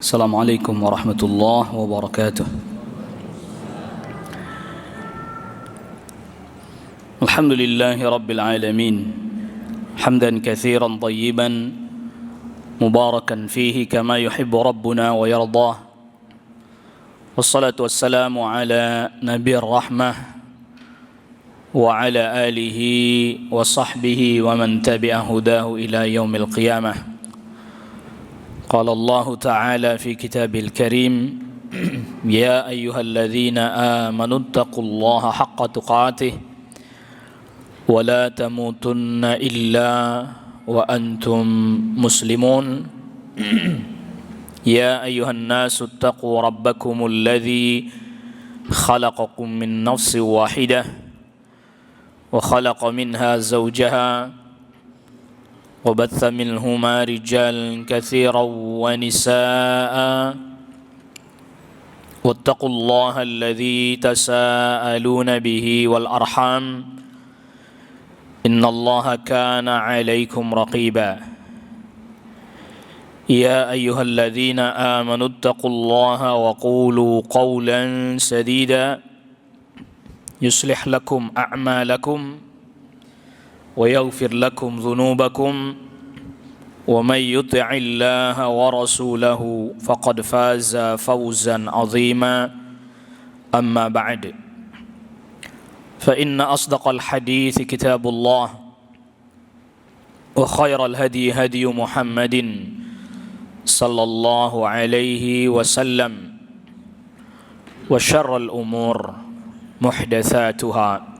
Assalamualaikum warahmatullahi wabarakatuh. Alhamdulillahi rabbil alamin. Hamdan katsiran tayyiban mubarakan fihi kama yuhibbu rabbuna wa yardah. Wassalatu wassalamu ala nabiyir rahmah wa ala alihi wa sahbihi wa man tabi'a hudahu ila yaumil qiyamah. قال الله تعالى في كتابه الكريم يا أيها الذين آمنوا اتقوا الله حق تقاته ولا تموتن إلا وأنتم مسلمون يا أيها الناس اتقوا ربكم الذي خلقكم من نفس واحدة وخلق منها زوجها وبث منهما رجالا كثيرا ونساء واتقوا الله الذي تساءلون به والأرحام إن الله كان عليكم رقيبا يا أيها الذين آمنوا اتقوا الله وقولوا قولا سديدا يصلح لكم أعمالكم ويغفر لكم ذنوبكم ومن يطع الله ورسوله فقد فاز فوزا عظيما أما بعد فإن أصدق الحديث كتاب الله وخير الهدي هدي محمد صلى الله عليه وسلم وشر الأمور محدثاتها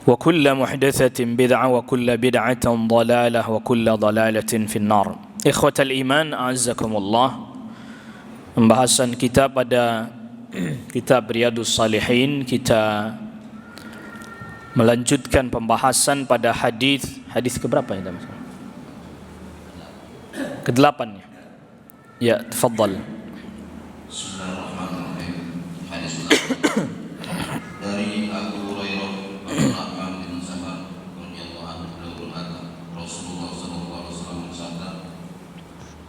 وكل محدثة بدعة وكل بدعة ضلالة وكل ضلالة في النار. إخوة الإيمان أعزكم الله. Pembahasan kita pada kitab Riyadhus Shalihin, kita melanjutkan pembahasan pada hadis keberapa ya? Ke-8 ya. Ya, tafadhal. Bismillahirrahmanirrahim. Hadis dari Abu Hurairah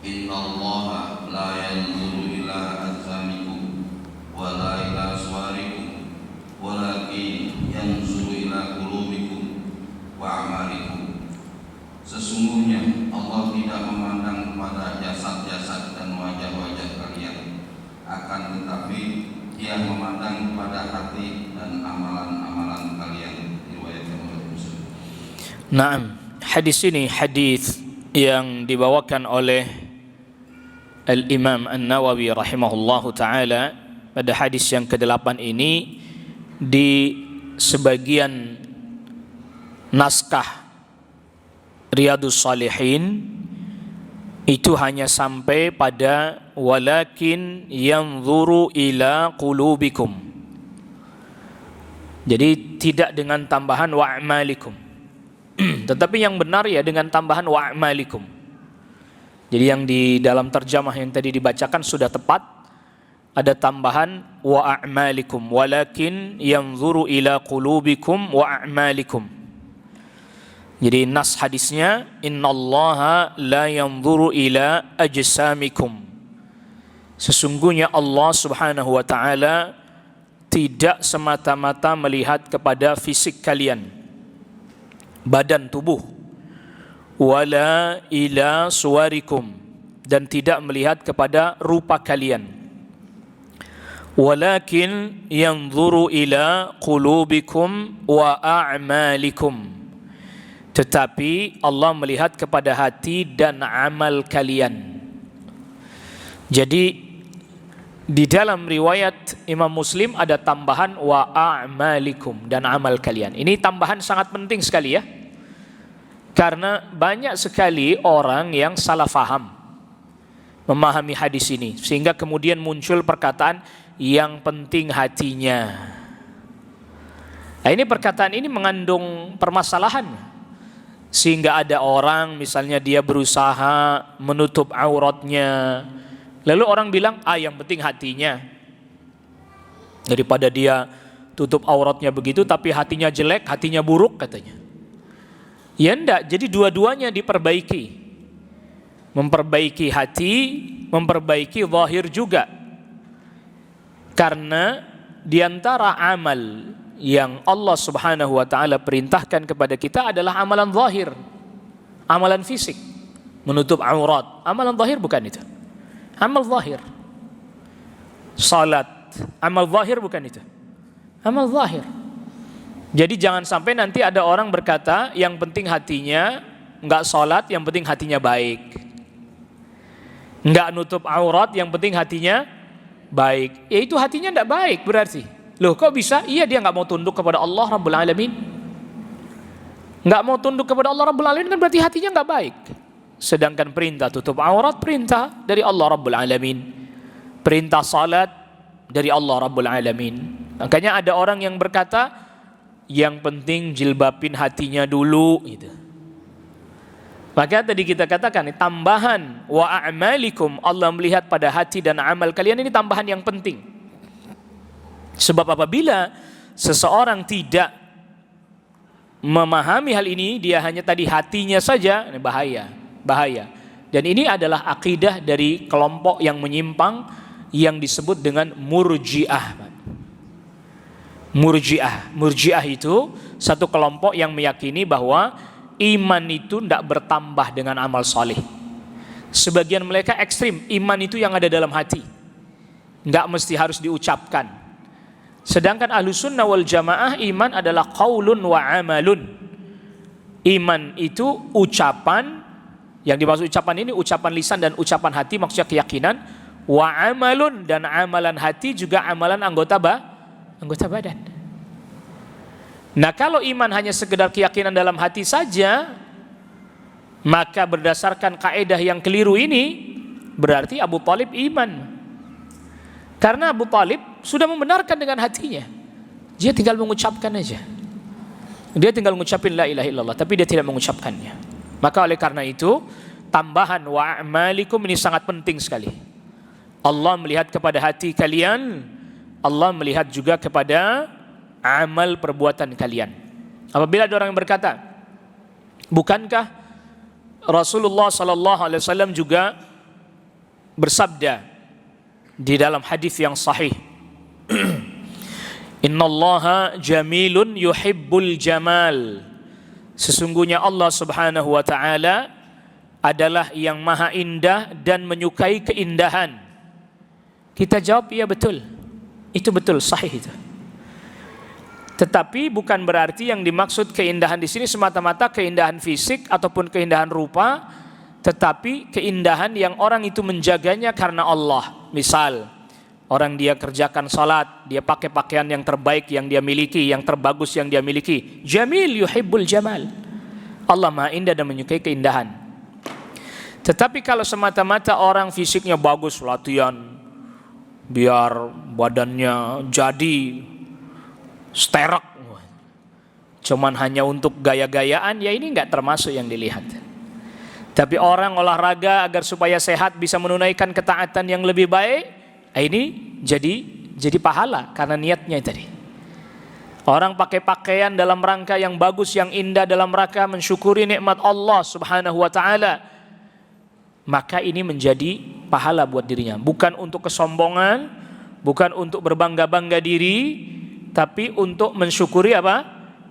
Inna Allah la yanzuru ila ajsamikum wa la ila suwarikum walakin yanzuru ila qulubikum wa a'malikum. Sesungguhnya Allah tidak memandang kepada jasad-jasad dan wajah-wajah kalian, akan tetapi Dia memandang kepada hati dan amalan-amalan kalian. Riwayatkan oleh Muslim. Naam, hadis ini hadis yang dibawakan oleh Al-Imam An-Nawawi rahimahullahu ta'ala. Pada hadis yang ke-8 ini, di sebagian naskah Riyadhus Shalihin itu hanya sampai pada walakin yanzuru ila qulubikum. Jadi tidak dengan tambahan wa'amalikum. Tetapi yang benar ya dengan tambahan wa'amalikum. Jadi yang di dalam terjemah yang tadi dibacakan sudah tepat. Ada tambahan wa a'malikum walakin yanzuru ila qulubikum wa a'malikum. Jadi nas hadisnya innallaha la yanzuru ila ajsamikum. Sesungguhnya Allah Subhanahu wa taala tidak semata-mata melihat kepada fisik kalian, badan tubuh, wala ila suwarikum, dan tidak melihat kepada rupa kalian, walakin yanzuru ila qulubikum wa a'malikum, tetapi Allah melihat kepada hati dan amal kalian. Jadi di dalam riwayat Imam Muslim ada tambahan wa a'malikum dan amal kalian. Ini tambahan sangat penting sekali ya. Karena banyak sekali orang yang salah faham memahami hadis ini, sehingga kemudian muncul perkataan yang penting hatinya. Nah, ini perkataan ini mengandung permasalahan, sehingga ada orang misalnya dia berusaha menutup auratnya, lalu orang bilang yang penting hatinya, daripada dia tutup auratnya begitu tapi hatinya jelek, hatinya buruk katanya. Ya enggak, jadi dua-duanya diperbaiki. Memperbaiki hati memperbaiki zahir juga. Karena di antara amal yang Allah Subhanahu wa taala perintahkan kepada kita adalah amalan zahir, amalan fisik, menutup aurat. Amalan zahir bukan itu. Amal zahir. Salat, amal zahir bukan itu. Amal zahir. Jadi jangan sampai nanti ada orang berkata yang penting hatinya enggak salat, yang penting hatinya baik. Enggak nutup aurat, yang penting hatinya baik. Ya itu hatinya enggak baik berarti. Loh kok bisa? Iya dia enggak mau tunduk kepada Allah Rabbul Alamin. Enggak mau tunduk kepada Allah Rabbul Alamin kan berarti hatinya enggak baik. Sedangkan perintah tutup aurat perintah dari Allah Rabbul Alamin. Perintah salat dari Allah Rabbul Alamin. Makanya ada orang yang berkata yang penting jilbabin hatinya dulu gitu. Maka tadi kita katakan tambahan wa a'malikum, Allah melihat pada hati dan amal kalian, ini tambahan yang penting. Sebab apabila seseorang tidak memahami hal ini, dia hanya tadi hatinya saja, ini bahaya. Dan ini adalah akidah dari kelompok yang menyimpang yang disebut dengan murji'ah. Murji'ah itu satu kelompok yang meyakini bahwa iman itu tidak bertambah dengan amal soleh. Sebagian mereka ekstrim, iman itu yang ada dalam hati, nggak mesti harus diucapkan. Sedangkan Ahlussunnah wal Jamaah, iman adalah qaulun wa amalun. Iman itu ucapan, yang dimaksud ucapan ini ucapan lisan dan ucapan hati, maksudnya keyakinan. Wa amalun, dan amalan hati juga amalan anggota badan. Nah kalau iman hanya sekedar keyakinan dalam hati saja, maka berdasarkan kaidah yang keliru ini berarti Abu Thalib iman. Karena Abu Thalib sudah membenarkan dengan hatinya, dia tinggal mengucapkan aja. Dia tinggal mengucapin la ilaha illallah, tapi dia tidak mengucapkannya. Maka oleh karena itu tambahan wa a'malikum ini sangat penting sekali. Allah melihat kepada hati kalian, Allah melihat juga kepada amal perbuatan kalian. Apabila ada orang yang berkata, bukankah Rasulullah sallallahu alaihi wasallam juga bersabda di dalam hadis yang sahih, innallaha jamilun yuhibbul jamal, sesungguhnya Allah Subhanahu wa taala adalah yang maha indah dan menyukai keindahan. Kita jawab iya betul. Itu betul, sahih itu. Tetapi bukan berarti yang dimaksud keindahan di sini semata-mata keindahan fisik ataupun keindahan rupa, tetapi keindahan yang orang itu menjaganya karena Allah. Misal, orang dia kerjakan salat, dia pakai pakaian yang terbaik yang dia miliki, yang terbagus yang dia miliki. Jamil yuhibbul jamal. Allah Maha Indah dan menyukai keindahan. Tetapi kalau semata-mata orang fisiknya bagus, latihan biar badannya jadi sterek, cuman hanya untuk gaya-gayaan, ya ini enggak termasuk yang dilihat. Tapi orang olahraga agar supaya sehat bisa menunaikan ketaatan yang lebih baik, ini jadi pahala karena niatnya tadi. Orang pakai pakaian dalam rangka yang bagus, yang indah, dalam rangka mensyukuri nikmat Allah Subhanahu wa taala, maka ini menjadi pahala buat dirinya, bukan untuk kesombongan, bukan untuk berbangga-bangga diri, tapi untuk mensyukuri apa?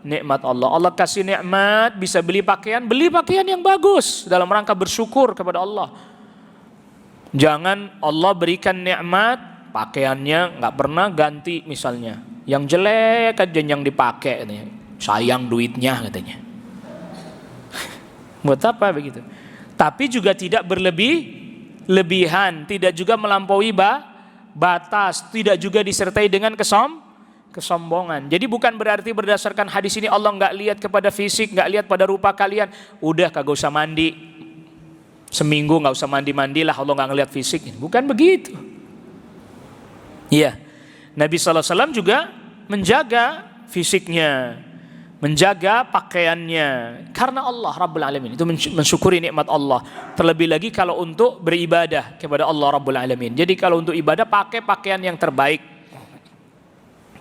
Nikmat Allah. Allah kasih nikmat, bisa beli pakaian yang bagus dalam rangka bersyukur kepada Allah. Jangan Allah berikan nikmat, pakaiannya nggak pernah ganti misalnya, yang jelek aja yang dipakai katanya. Sayang duitnya katanya. Buat apa begitu? Tapi juga tidak berlebihan, tidak juga melampaui batas, tidak juga disertai dengan kesombongan. Jadi bukan berarti berdasarkan hadis ini Allah nggak lihat kepada fisik, nggak lihat pada rupa kalian. Udah kagak usah mandi, seminggu nggak usah mandi-mandilah, Allah nggak ngelihat fisik. Bukan begitu. Iya, Nabi SAW juga menjaga fisiknya, menjaga pakaiannya karena Allah Rabbul Alamin. Itu mensyukuri nikmat Allah. Terlebih lagi kalau untuk beribadah kepada Allah Rabbul Alamin. Jadi kalau untuk ibadah pakai pakaian yang terbaik.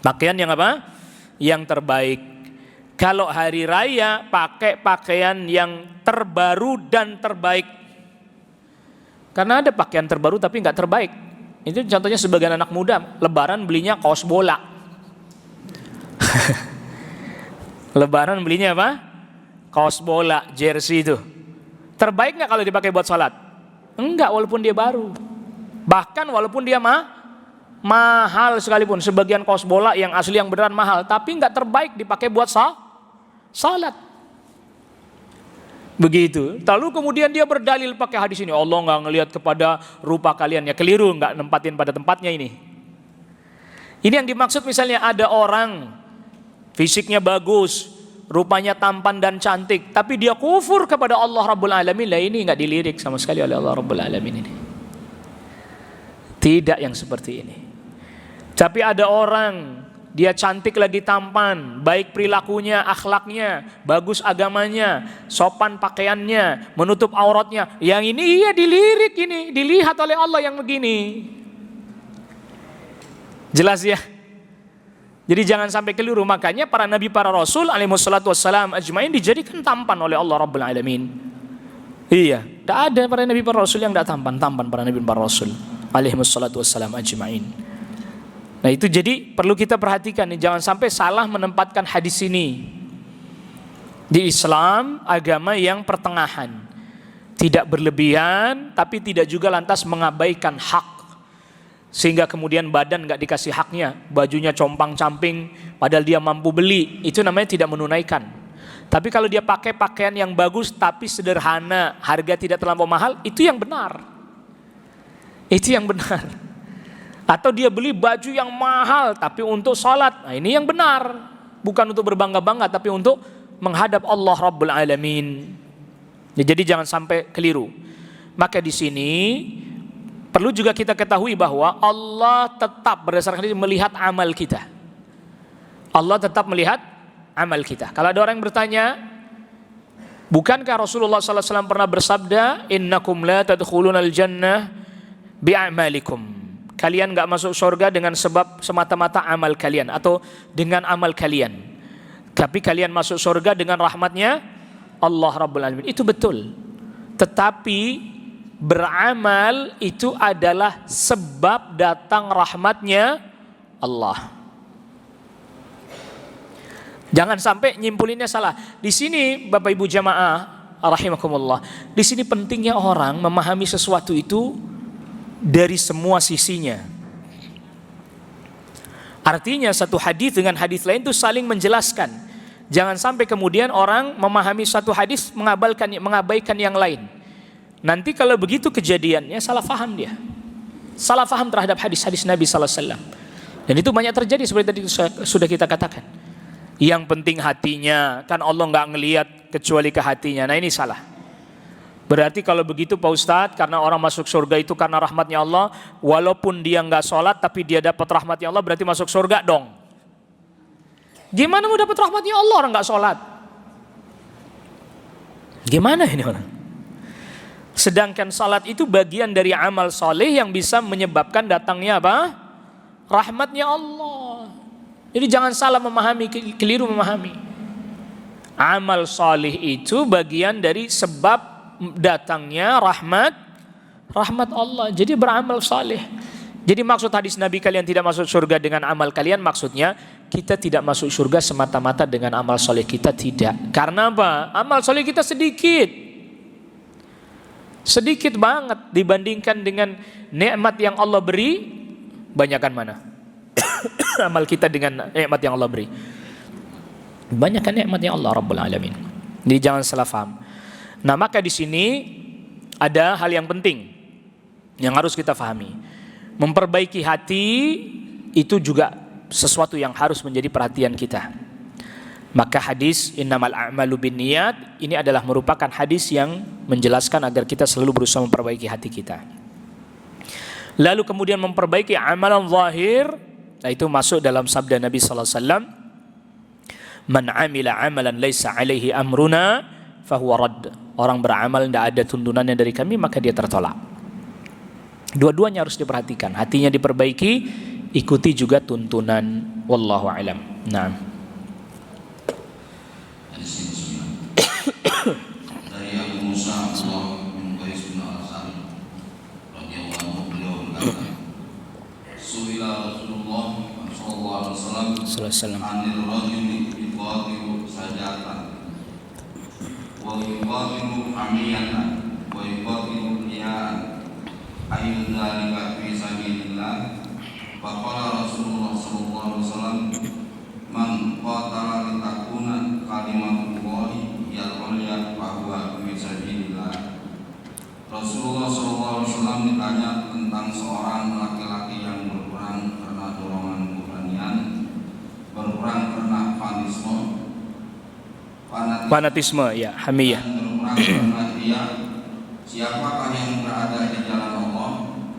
Pakaian yang apa? Yang terbaik. Kalau hari raya pakai pakaian yang terbaru dan terbaik. Karena ada pakaian terbaru tapi nggak terbaik. Itu contohnya sebagian anak muda, Lebaran belinya kaos bola. Lebaran belinya apa? Kaos bola, jersey itu. Terbaik nggak kalau dipakai buat sholat? Enggak, walaupun dia baru. Bahkan walaupun dia mahal sekalipun, sebagian kaos bola yang asli yang beneran mahal, tapi nggak terbaik dipakai buat sholat. Begitu. Lalu kemudian dia berdalil pakai hadis ini, Allah nggak ngelihat kepada rupa kalian, ya keliru, nggak nempatin pada tempatnya ini. Ini yang dimaksud misalnya ada orang fisiknya bagus, rupanya tampan dan cantik, tapi dia kufur kepada Allah Rabbul Alamin, lah ini nggak dilirik sama sekali oleh Allah Rabbul Alamin ini. Tidak yang seperti ini. Tapi ada orang, dia cantik lagi tampan, baik perilakunya, akhlaknya, bagus agamanya, sopan pakaiannya, menutup auratnya. Yang ini iya dilirik, ini dilihat oleh Allah yang begini. Jelas ya? Jadi jangan sampai keliru. Makanya para nabi, para rasul alaihi wassalatu wassalam ajmain dijadikan tampan oleh Allah Rabbul Alamin. Iya, tidak ada para nabi, para rasul yang tidak tampan para nabi, para rasul alaihi wassalatu wassalam ajmain. Nah itu jadi perlu kita perhatikan nih, jangan sampai salah menempatkan hadis ini. Di Islam agama yang pertengahan, tidak berlebihan tapi tidak juga lantas mengabaikan hak, sehingga kemudian badan nggak dikasih haknya, bajunya compang-camping padahal dia mampu beli, itu namanya tidak menunaikan. Tapi kalau dia pakai pakaian yang bagus tapi sederhana, harga tidak terlampau mahal, itu yang benar. Itu yang benar. Atau dia beli baju yang mahal tapi untuk sholat, nah ini yang benar, bukan untuk berbangga-bangga tapi untuk menghadap Allah Rabbul Alamin. Ya, jadi jangan sampai keliru. Maka di sini perlu juga kita ketahui bahwa Allah tetap berdasarkan ini melihat amal kita. Allah tetap melihat amal kita. Kalau ada orang yang bertanya, bukankah Rasulullah SAW pernah bersabda, innakum la tadkhulunal jannah bi'amalikum, kalian gak masuk surga dengan sebab semata-mata amal kalian atau dengan amal kalian, tapi kalian masuk surga dengan rahmatnya Allah Rabbul Alamin. Itu betul. Tetapi beramal itu adalah sebab datang rahmatnya Allah. Jangan sampai nyimpulinnya salah. Di sini Bapak Ibu jamaah rahimakumullah, di sini pentingnya orang memahami sesuatu itu dari semua sisinya. Artinya satu hadis dengan hadis lain itu saling menjelaskan. Jangan sampai kemudian orang memahami satu hadis mengabaikan yang lain. Nanti kalau begitu kejadiannya salah faham dia. Salah faham terhadap hadis-hadis Nabi sallallahu alaihi wasallam. Dan itu banyak terjadi seperti tadi sudah kita katakan. Yang penting hatinya, kan Allah nggak ngelihat kecuali ke hatinya. Nah ini salah. Berarti kalau begitu Pak Ustadz, karena orang masuk surga itu karena rahmatnya Allah, walaupun dia nggak sholat tapi dia dapat rahmatnya Allah, berarti masuk surga dong. Gimana mau dapat rahmatnya Allah orang nggak sholat? Gimana ini orang? Sedangkan salat itu bagian dari amal soleh yang bisa menyebabkan datangnya apa? Rahmatnya Allah. Jadi jangan salah memahami, keliru memahami. Amal soleh itu bagian dari sebab datangnya rahmat Allah. Jadi beramal saleh. Jadi maksud hadis Nabi kalian tidak masuk surga dengan amal kalian, maksudnya kita tidak masuk surga semata-mata dengan amal saleh kita, tidak. Karena apa? Amal saleh kita sedikit banget dibandingkan dengan nikmat yang Allah beri. Banyakan mana? Amal kita dengan nikmat yang Allah beri. Banyakan nikmat yang Allah Rabbul Alamin. Jadi jangan salah faham. Nah maka di sini ada hal yang penting yang harus kita fahami. Memperbaiki hati itu juga sesuatu yang harus menjadi perhatian kita. Maka hadis innamal a'malu binniyat ini adalah merupakan hadis yang menjelaskan agar kita selalu berusaha memperbaiki hati kita. Lalu kemudian memperbaiki amalan zahir, nah itu masuk dalam sabda Nabi sallallahu alaihi wasallam, man amila amalan laisa alaihi amruna fahuwa radd. Orang beramal tidak ada tuntunannya dari kami, maka dia tertolak. Dua-duanya harus diperhatikan. Hatinya diperbaiki, ikuti juga tuntunan. Wallahu a'lam. Naam. Dari Abu Musa bin Qais bin Al-Asari, sallallahu alaihi wasallam. anil rajuli yuqatilu sajatan wa yuqatilu hamiyatan wa yuqatilu riya'an ayu dzalika fi sabilillah. Faqala Rasulullah sallallahu alaihi wasallam man qatala litakuna kalimatullahi yal ulya fa huwa fi sabilillah. Rasulullah sallallahu alaihi wasallam ditanya tentang seorang laki-laki yang berperang karena dorongan keberanian, berperang karena fanatisme ya, hamiyah. dan berperang karena riya. Siapakah yang berada di jalan Allah?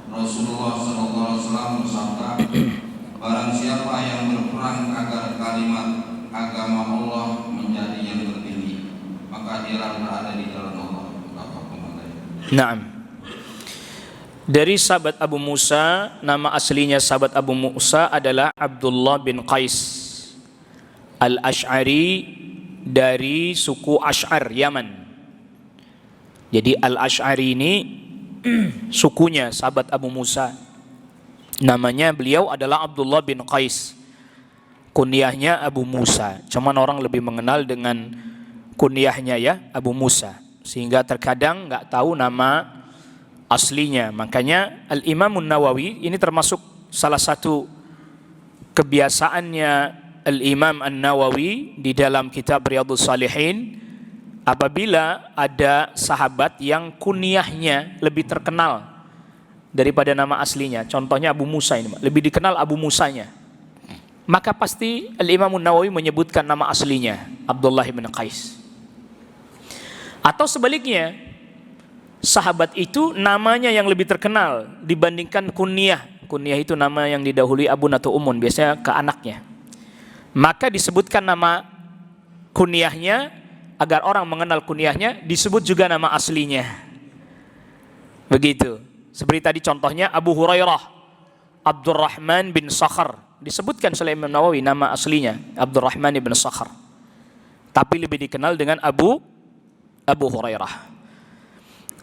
Rasulullah sallallahu alaihi wasallam bersabda, barang siapa yang berperang agar kalimat agama Allah menjadi yang tertinggi, maka dia berada di jalan Allah. Naam. Dari sahabat Abu Musa, nama aslinya sahabat Abu Musa adalah Abdullah bin Qais Al-Ash'ari dari suku Ash'ar, Yaman. Jadi Al-Ash'ari ini sukunya sahabat Abu Musa. Namanya beliau adalah Abdullah bin Qais. Kunyahnya Abu Musa. Cuman orang lebih mengenal dengan kunyahnya ya, Abu Musa. Sehingga terkadang nggak tahu nama aslinya. Makanya Al-Imam An-Nawawi ini termasuk salah satu kebiasaannya Al-Imam An-Nawawi di dalam kitab Riyadhus Shalihin, apabila ada sahabat yang kunyahnya lebih terkenal daripada nama aslinya, contohnya Abu Musa ini, lebih dikenal Abu Musanya, maka pasti Al-Imam An-Nawawi menyebutkan nama aslinya Abdullah bin Qais. Atau sebaliknya, sahabat itu namanya yang lebih terkenal dibandingkan kunyah. Kunyah itu nama yang didahului abun atau umun, biasanya ke anaknya. Maka disebutkan nama kunyahnya, agar orang mengenal kunyahnya, disebut juga nama aslinya. Begitu. Seperti tadi contohnya Abu Hurairah, Abdurrahman bin Sakhar. Disebutkan oleh Imam Nawawi nama aslinya, Abdurrahman bin Sakhar. Tapi lebih dikenal dengan Abu Hurairah.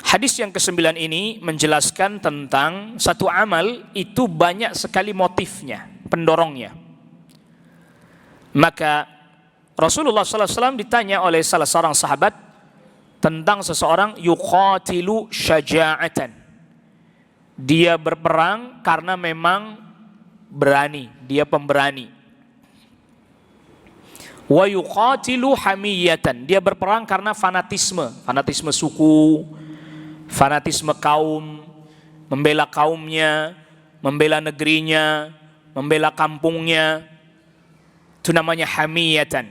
Hadis yang ke-9 ini menjelaskan tentang satu amal itu banyak sekali motifnya, pendorongnya. Maka Rasulullah SAW ditanya oleh salah seorang sahabat tentang seseorang yuqatilu syaja'atan. Dia berperang karena memang berani, dia pemberani. Wa yuqatilu hamiyatan, dia berperang karena fanatisme suku, fanatisme kaum, membela kaumnya, membela negerinya, membela kampungnya. Itu namanya hamiyatan.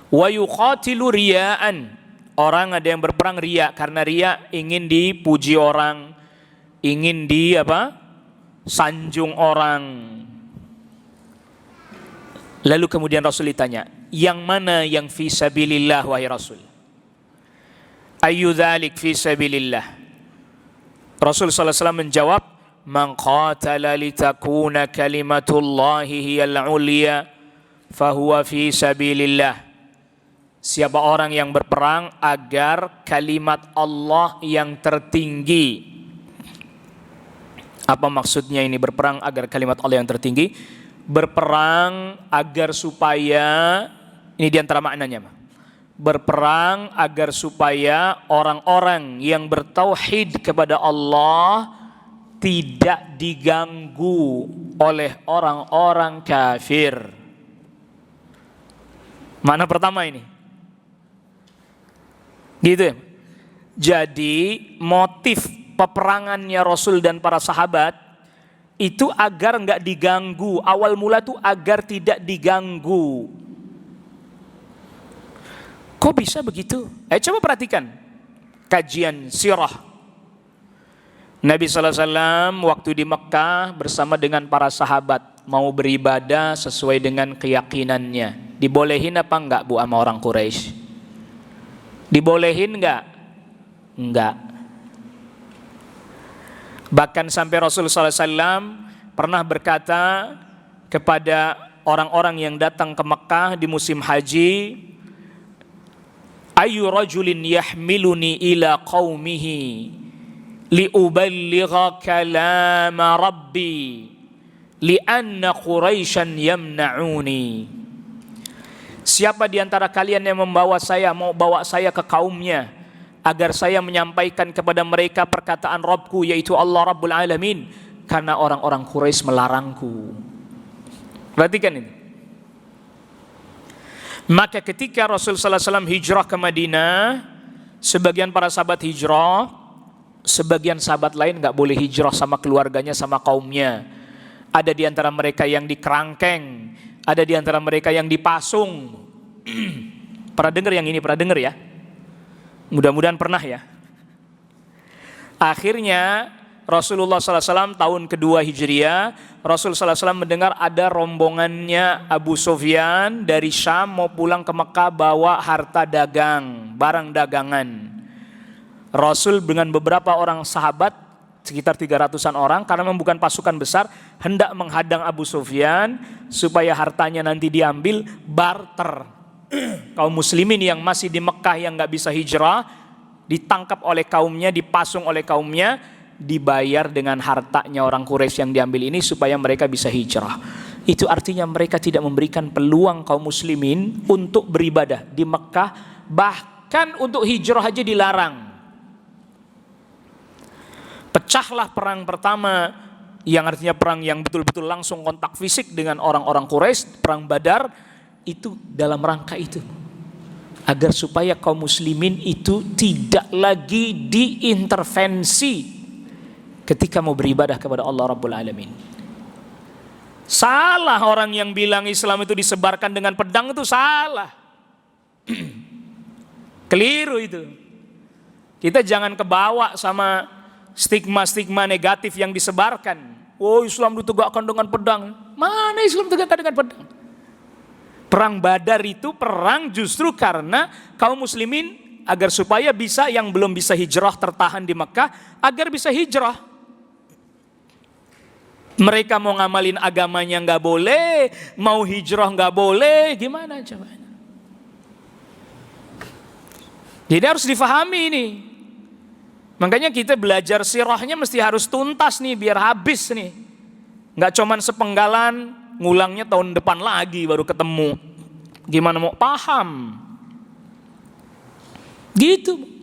Wa yuqatilu riya'an, orang ada yang berperang riya, karena riya ingin dipuji orang, ingin sanjung orang. Lalu kemudian Rasul ditanya, yang mana yang fi sabilillah wahai Rasul? Ayu dzalik fi sabilillah? Rasul sallallahu alaihi wasallam menjawab, man qatala litakuna kalimatullahi hiyal ulya fahuwa fi sabilillah. Siapa orang yang berperang agar kalimat Allah yang tertinggi. Apa maksudnya ini berperang agar kalimat Allah yang tertinggi? Berperang agar supaya, ini diantara maknanya, berperang agar supaya orang-orang yang bertauhid kepada Allah tidak diganggu oleh orang-orang kafir. Mana pertama ini? Gitu ya. Jadi motif peperangannya Rasul dan para sahabat itu agar enggak diganggu. Awal mula tuh agar tidak diganggu. Kok bisa begitu? Coba perhatikan kajian sirah. Nabi SAW waktu di Mekah bersama dengan para sahabat mau beribadah sesuai dengan keyakinannya. Dibolehin apa enggak Bu sama orang Quraisy? Dibolehin enggak? Enggak. Bahkan sampai Rasulullah SAW pernah berkata kepada orang-orang yang datang ke Mekah di musim haji, ayu rajulin yahmiluni ila qaumihi liuballigha kalama rabbi. li'anna Quraisyan yamna'uni. Siapa di antara kalian yang mau bawa saya ke kaumnya agar saya menyampaikan kepada mereka perkataan Rabbku, yaitu Allah Rabbul Alamin, karena orang-orang Quraisy melarangku. Perhatikan ini. Maka ketika Rasul sallallahu alaihi wasallam hijrah ke Madinah, sebagian para sahabat hijrah, sebagian sahabat lain nggak boleh hijrah sama keluarganya, sama kaumnya. Ada di antara mereka yang dikerangkeng, ada di antara mereka yang dipasung. Pernah dengar yang ini? Pernah dengar ya? Mudah-mudahan pernah ya. Akhirnya Rasulullah SAW tahun kedua Hijriah, Rasul SAW mendengar ada rombongannya Abu Sufyan dari Syam mau pulang ke Mekah bawa harta dagang, barang dagangan. Rasul dengan beberapa orang sahabat, sekitar 300-an orang, karena memang bukan pasukan besar, hendak menghadang Abu Sufyan supaya hartanya nanti diambil, barter. Kaum muslimin yang masih di Mekah yang gak bisa hijrah ditangkap oleh kaumnya, dipasung oleh kaumnya, dibayar dengan hartanya orang Quraisy yang diambil ini supaya mereka bisa hijrah. Itu artinya mereka tidak memberikan peluang kaum muslimin untuk beribadah di Mekah, bahkan untuk hijrah aja dilarang. Pecahlah perang pertama, yang artinya perang yang betul-betul langsung kontak fisik dengan orang-orang Quraisy, perang Badar. Itu dalam rangka itu, agar supaya kaum muslimin itu tidak lagi diintervensi ketika mau beribadah kepada Allah Rabbul Alamin. Salah orang yang bilang Islam itu disebarkan dengan pedang, itu salah. Keliru itu. Kita jangan kebawa sama stigma-stigma negatif yang disebarkan. Oh, Islam ditegakkan dengan pedang. Mana Islam ditegakkan dengan pedang? Perang Badar itu perang justru karena kaum muslimin agar supaya bisa, yang belum bisa hijrah tertahan di Mekah, agar bisa hijrah. Mereka mau ngamalin agamanya nggak boleh, mau hijrah nggak boleh, gimana coba? Jadi harus difahami ini. Makanya kita belajar sirahnya mesti harus tuntas nih, biar habis nih. Nggak cuman sepenggalan, ngulangnya tahun depan lagi baru ketemu. Gimana mau paham? Gitu.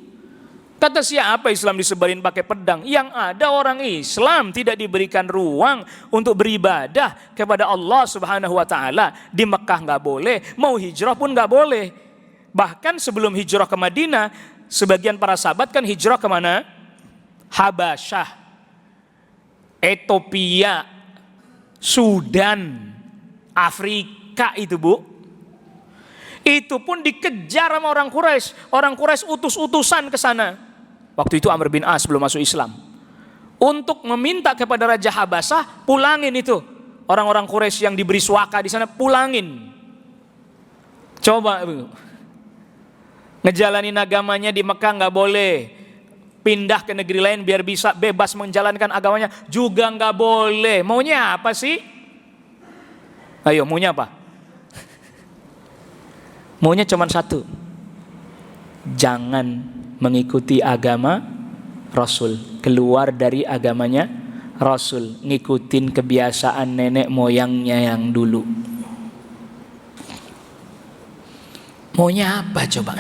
Kata siapa Islam disebarin pakai pedang? Yang ada orang Islam tidak diberikan ruang untuk beribadah kepada Allah Subhanahu wa taala. Di Mekah nggak boleh, mau hijrah pun nggak boleh. Bahkan sebelum hijrah ke Madinah, sebagian para sahabat kan hijrah ke mana? Habasyah, Ethiopia, Sudan, Afrika itu, Bu. Itu pun dikejar sama orang Quraisy. Orang Quraisy utus-utusan ke sana. Waktu itu Amr bin As belum masuk Islam. Untuk meminta kepada Raja Habasyah, pulangin itu orang-orang Quraisy yang diberi suaka di sana, pulangin. Coba, Bu. Ngejalanin agamanya di Mekah nggak boleh. Pindah ke negeri lain biar bisa bebas menjalankan agamanya juga nggak boleh. Maunya apa sih? Ayo, maunya apa? Maunya cuma satu. Jangan mengikuti agama Rasul. Keluar dari agamanya Rasul. Ngikutin kebiasaan nenek moyangnya yang dulu. Maunya apa coba?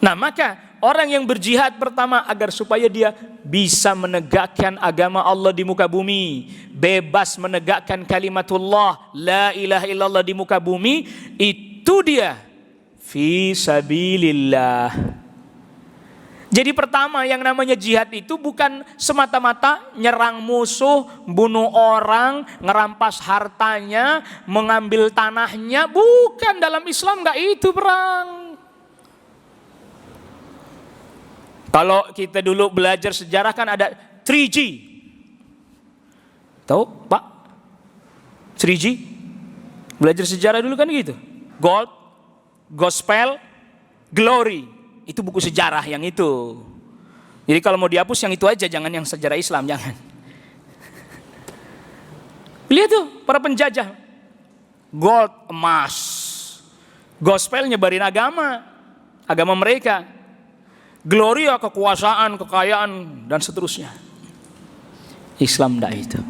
Nah, maka orang yang berjihad pertama agar supaya dia bisa menegakkan agama Allah di muka bumi, bebas menegakkan kalimatullah la ilaha illallah di muka bumi, itu dia fi sabilillah. Jadi pertama yang namanya jihad itu bukan semata-mata nyerang musuh, bunuh orang, ngerampas hartanya, mengambil tanahnya, bukan. Dalam Islam enggak itu perang. Kalau kita dulu belajar sejarah kan ada 3G. Tahu Pak? 3G? Belajar sejarah dulu kan gitu. Gold, Gospel, Glory. Itu buku sejarah yang itu. Jadi kalau mau dihapus yang itu aja, jangan yang sejarah Islam, jangan. Lihat tuh para penjajah. Gold, emas. Gospel nyebarin agama mereka. Gloria, kekuasaan, kekayaan, dan seterusnya. Islam tidak itu.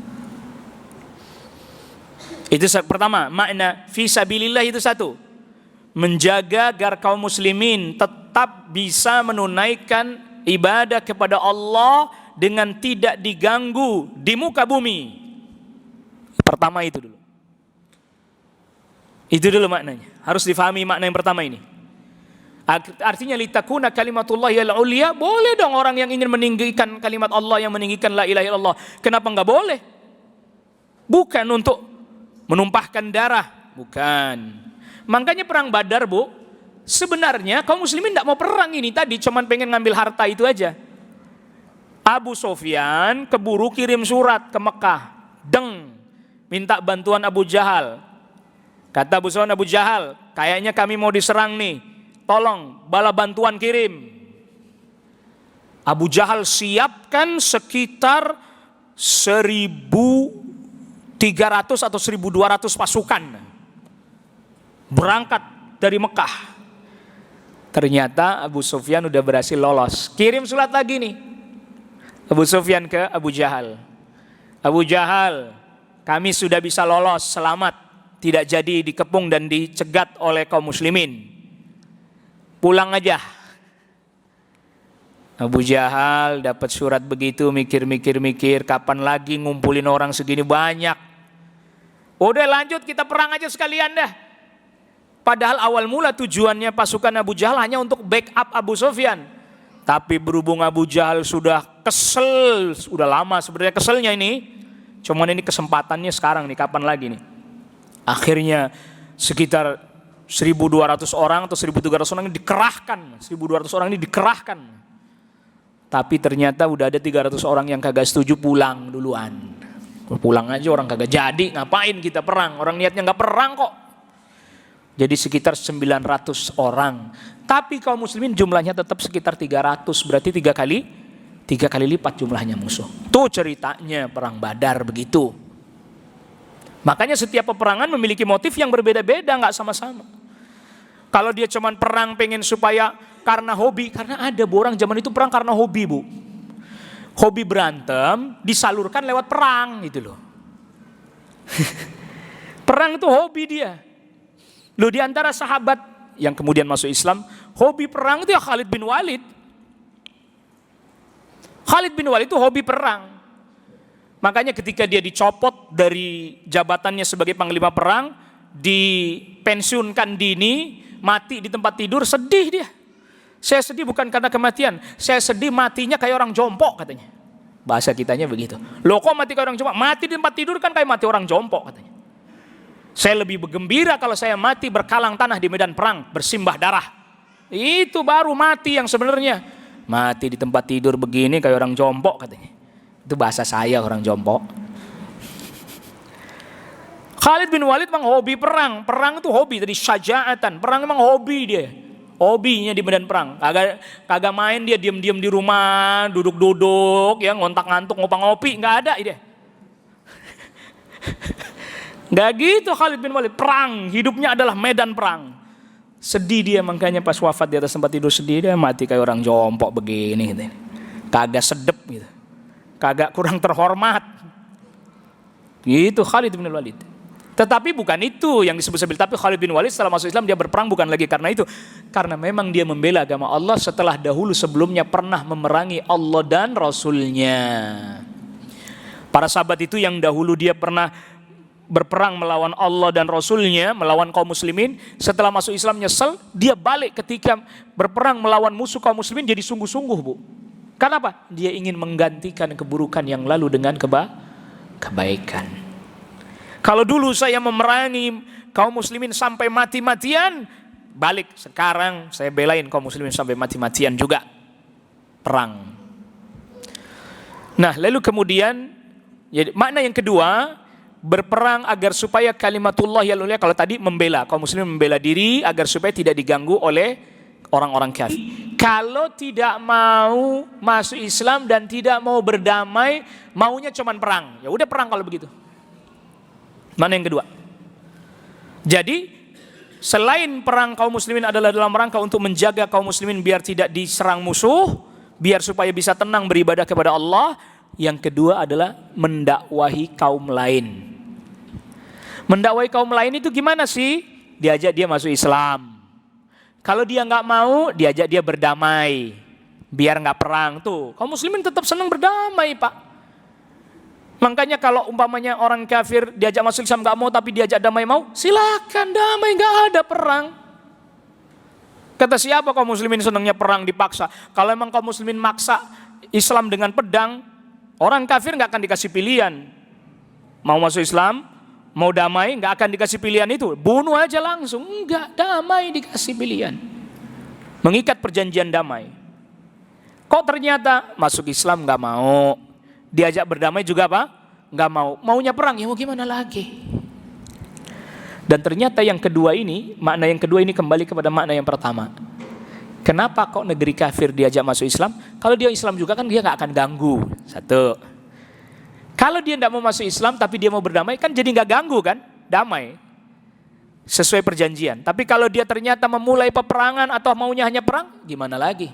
Itu pertama, makna fi sabilillah itu satu. Menjaga agar kaum muslimin tetap bisa menunaikan ibadah kepada Allah dengan tidak diganggu di muka bumi. Pertama itu dulu. Itu dulu maknanya. Harus difahami makna yang pertama ini. Artinya litakuna kalimatullahi al-ulya, boleh dong orang yang ingin meninggikan kalimat Allah, yang meninggikan la ilaha illallah. Kenapa enggak boleh? Bukan untuk menumpahkan darah, bukan. Makanya perang Badar, Bu, sebenarnya kaum muslimin tidak mau perang ini tadi, cuman pengen ngambil harta itu aja. Abu Sufyan keburu kirim surat ke Mekah, minta bantuan Abu Jahal. Kata Abu Sufyan, Abu Jahal, kayaknya kami mau diserang nih, tolong bala bantuan kirim. Abu Jahal siapkan sekitar 1.300 atau 1.200 pasukan, berangkat dari Mekah. Ternyata Abu Sufyan udah berhasil lolos. Kirim surat lagi nih Abu Sufyan ke Abu Jahal. Abu Jahal, kami sudah bisa lolos, selamat, tidak jadi dikepung dan dicegat oleh kaum muslimin. Pulang aja. Abu Jahal dapat surat begitu, mikir-mikir, kapan lagi ngumpulin orang segini banyak. Udah lanjut, kita perang aja sekalian dah. Padahal awal mula tujuannya pasukan Abu Jahal hanya untuk backup Abu Sufyan. Tapi berhubung Abu Jahal sudah kesel, sudah lama sebenarnya keselnya ini. Cuman ini kesempatannya sekarang nih, kapan lagi nih. Akhirnya sekitar 1.200 orang atau 1.300 orang ini dikerahkan. 1.200 orang ini dikerahkan. Tapi ternyata udah ada 300 orang yang kagak setuju, pulang duluan. Pulang aja orang kagak jadi, ngapain kita perang? Orang niatnya nggak perang kok. Jadi sekitar 900 orang. Tapi kaum muslimin jumlahnya tetap sekitar 300, berarti 3 kali lipat jumlahnya musuh. Tuh ceritanya perang Badar begitu. Makanya setiap peperangan memiliki motif yang berbeda-beda, nggak sama-sama. Kalau dia cuman perang pengen supaya karena hobi, karena ada orang zaman itu perang karena hobi, Bu. Hobi berantem disalurkan lewat perang gitu loh. Perang itu hobi dia. Loh, di antara sahabat yang kemudian masuk Islam, hobi perang itu ya Khalid bin Walid. Khalid bin Walid itu hobi perang. Makanya ketika dia dicopot dari jabatannya sebagai panglima perang, dipensiunkan dini, mati di tempat tidur, sedih dia. Saya sedih bukan karena kematian, saya sedih matinya kayak orang jompo katanya. Bahasa kitanya begitu. Loh, kok mati kayak orang jompo? Mati di tempat tidur kan kayak mati orang jompo katanya. Saya lebih bergembira kalau saya mati berkalang tanah di medan perang, bersimbah darah. Itu baru mati yang sebenarnya. Mati di tempat tidur begini kayak orang jompo katanya. Itu bahasa saya, orang jompo. Khalid bin Walid memang hobi perang. Perang itu hobi, tadi syaja'atan. Perang memang hobi dia. Hobinya di medan perang. Kagak main dia diam-diam di rumah, duduk-duduk, ya ngontak-ngantuk, ngopang-ngopi, nggak ada dia. Nggak gitu Khalid bin Walid. Perang, hidupnya adalah medan perang. Sedih dia, makanya pas wafat di atas tempat tidur sedih, dia mati kayak orang jompo begini gitu. Kagak sedep gitu. Kagak kurang terhormat. Gitu Khalid bin Walid. Tetapi bukan itu yang disebut sebagai, tapi Khalid bin Walid setelah masuk Islam dia berperang bukan lagi karena itu. Karena memang dia membela agama Allah setelah dahulu sebelumnya pernah memerangi Allah dan Rasulnya. Para sahabat itu yang dahulu dia pernah berperang melawan Allah dan Rasulnya, melawan kaum muslimin, setelah masuk Islam nyesel, dia balik ketika berperang melawan musuh kaum muslimin jadi sungguh-sungguh, Bu. Kenapa? Dia ingin menggantikan keburukan yang lalu dengan kebaikan. Kalau dulu saya memerangi kaum muslimin sampai mati-matian, balik sekarang saya belain kaum muslimin sampai mati-matian juga. Perang. Nah, lalu kemudian makna yang kedua, berperang agar supaya kalimatullah ya ulia. Kalau tadi membela, kaum muslimin membela diri agar supaya tidak diganggu oleh orang-orang kafir. Kalau tidak mau masuk Islam dan tidak mau berdamai, maunya cuman perang, ya udah perang kalau begitu. Mana yang kedua? Jadi selain perang kaum muslimin adalah dalam rangka untuk menjaga kaum muslimin biar tidak diserang musuh, biar supaya bisa tenang beribadah kepada Allah, yang kedua adalah mendakwahi kaum lain. Mendakwahi kaum lain itu gimana sih? Diajak dia masuk Islam. Kalau dia nggak mau, diajak dia berdamai, biar nggak perang. Tuh, kaum muslimin tetap senang berdamai, Pak. Makanya kalau umpamanya orang kafir diajak masuk Islam nggak mau, tapi diajak damai mau, silakan damai, nggak ada perang. Kata siapa kaum muslimin senangnya perang dipaksa? Kalau emang kaum muslimin maksa Islam dengan pedang, orang kafir nggak akan dikasih pilihan. Mau masuk Islam, mau damai, nggak akan dikasih pilihan itu. Bunuh aja langsung. Enggak, damai dikasih pilihan. Mengikat perjanjian damai. Kok ternyata masuk Islam nggak mau, diajak berdamai juga apa? Nggak mau. Maunya perang, ya mau gimana lagi? Dan ternyata yang kedua ini, makna yang kedua ini kembali kepada makna yang pertama. Kenapa kok negeri kafir diajak masuk Islam? Kalau dia Islam juga kan dia nggak akan ganggu. Satu. Kalau dia tidak mau masuk Islam tapi dia mau berdamai, kan jadi nggak ganggu kan? Damai. Sesuai perjanjian. Tapi kalau dia ternyata memulai peperangan atau maunya hanya perang, gimana lagi?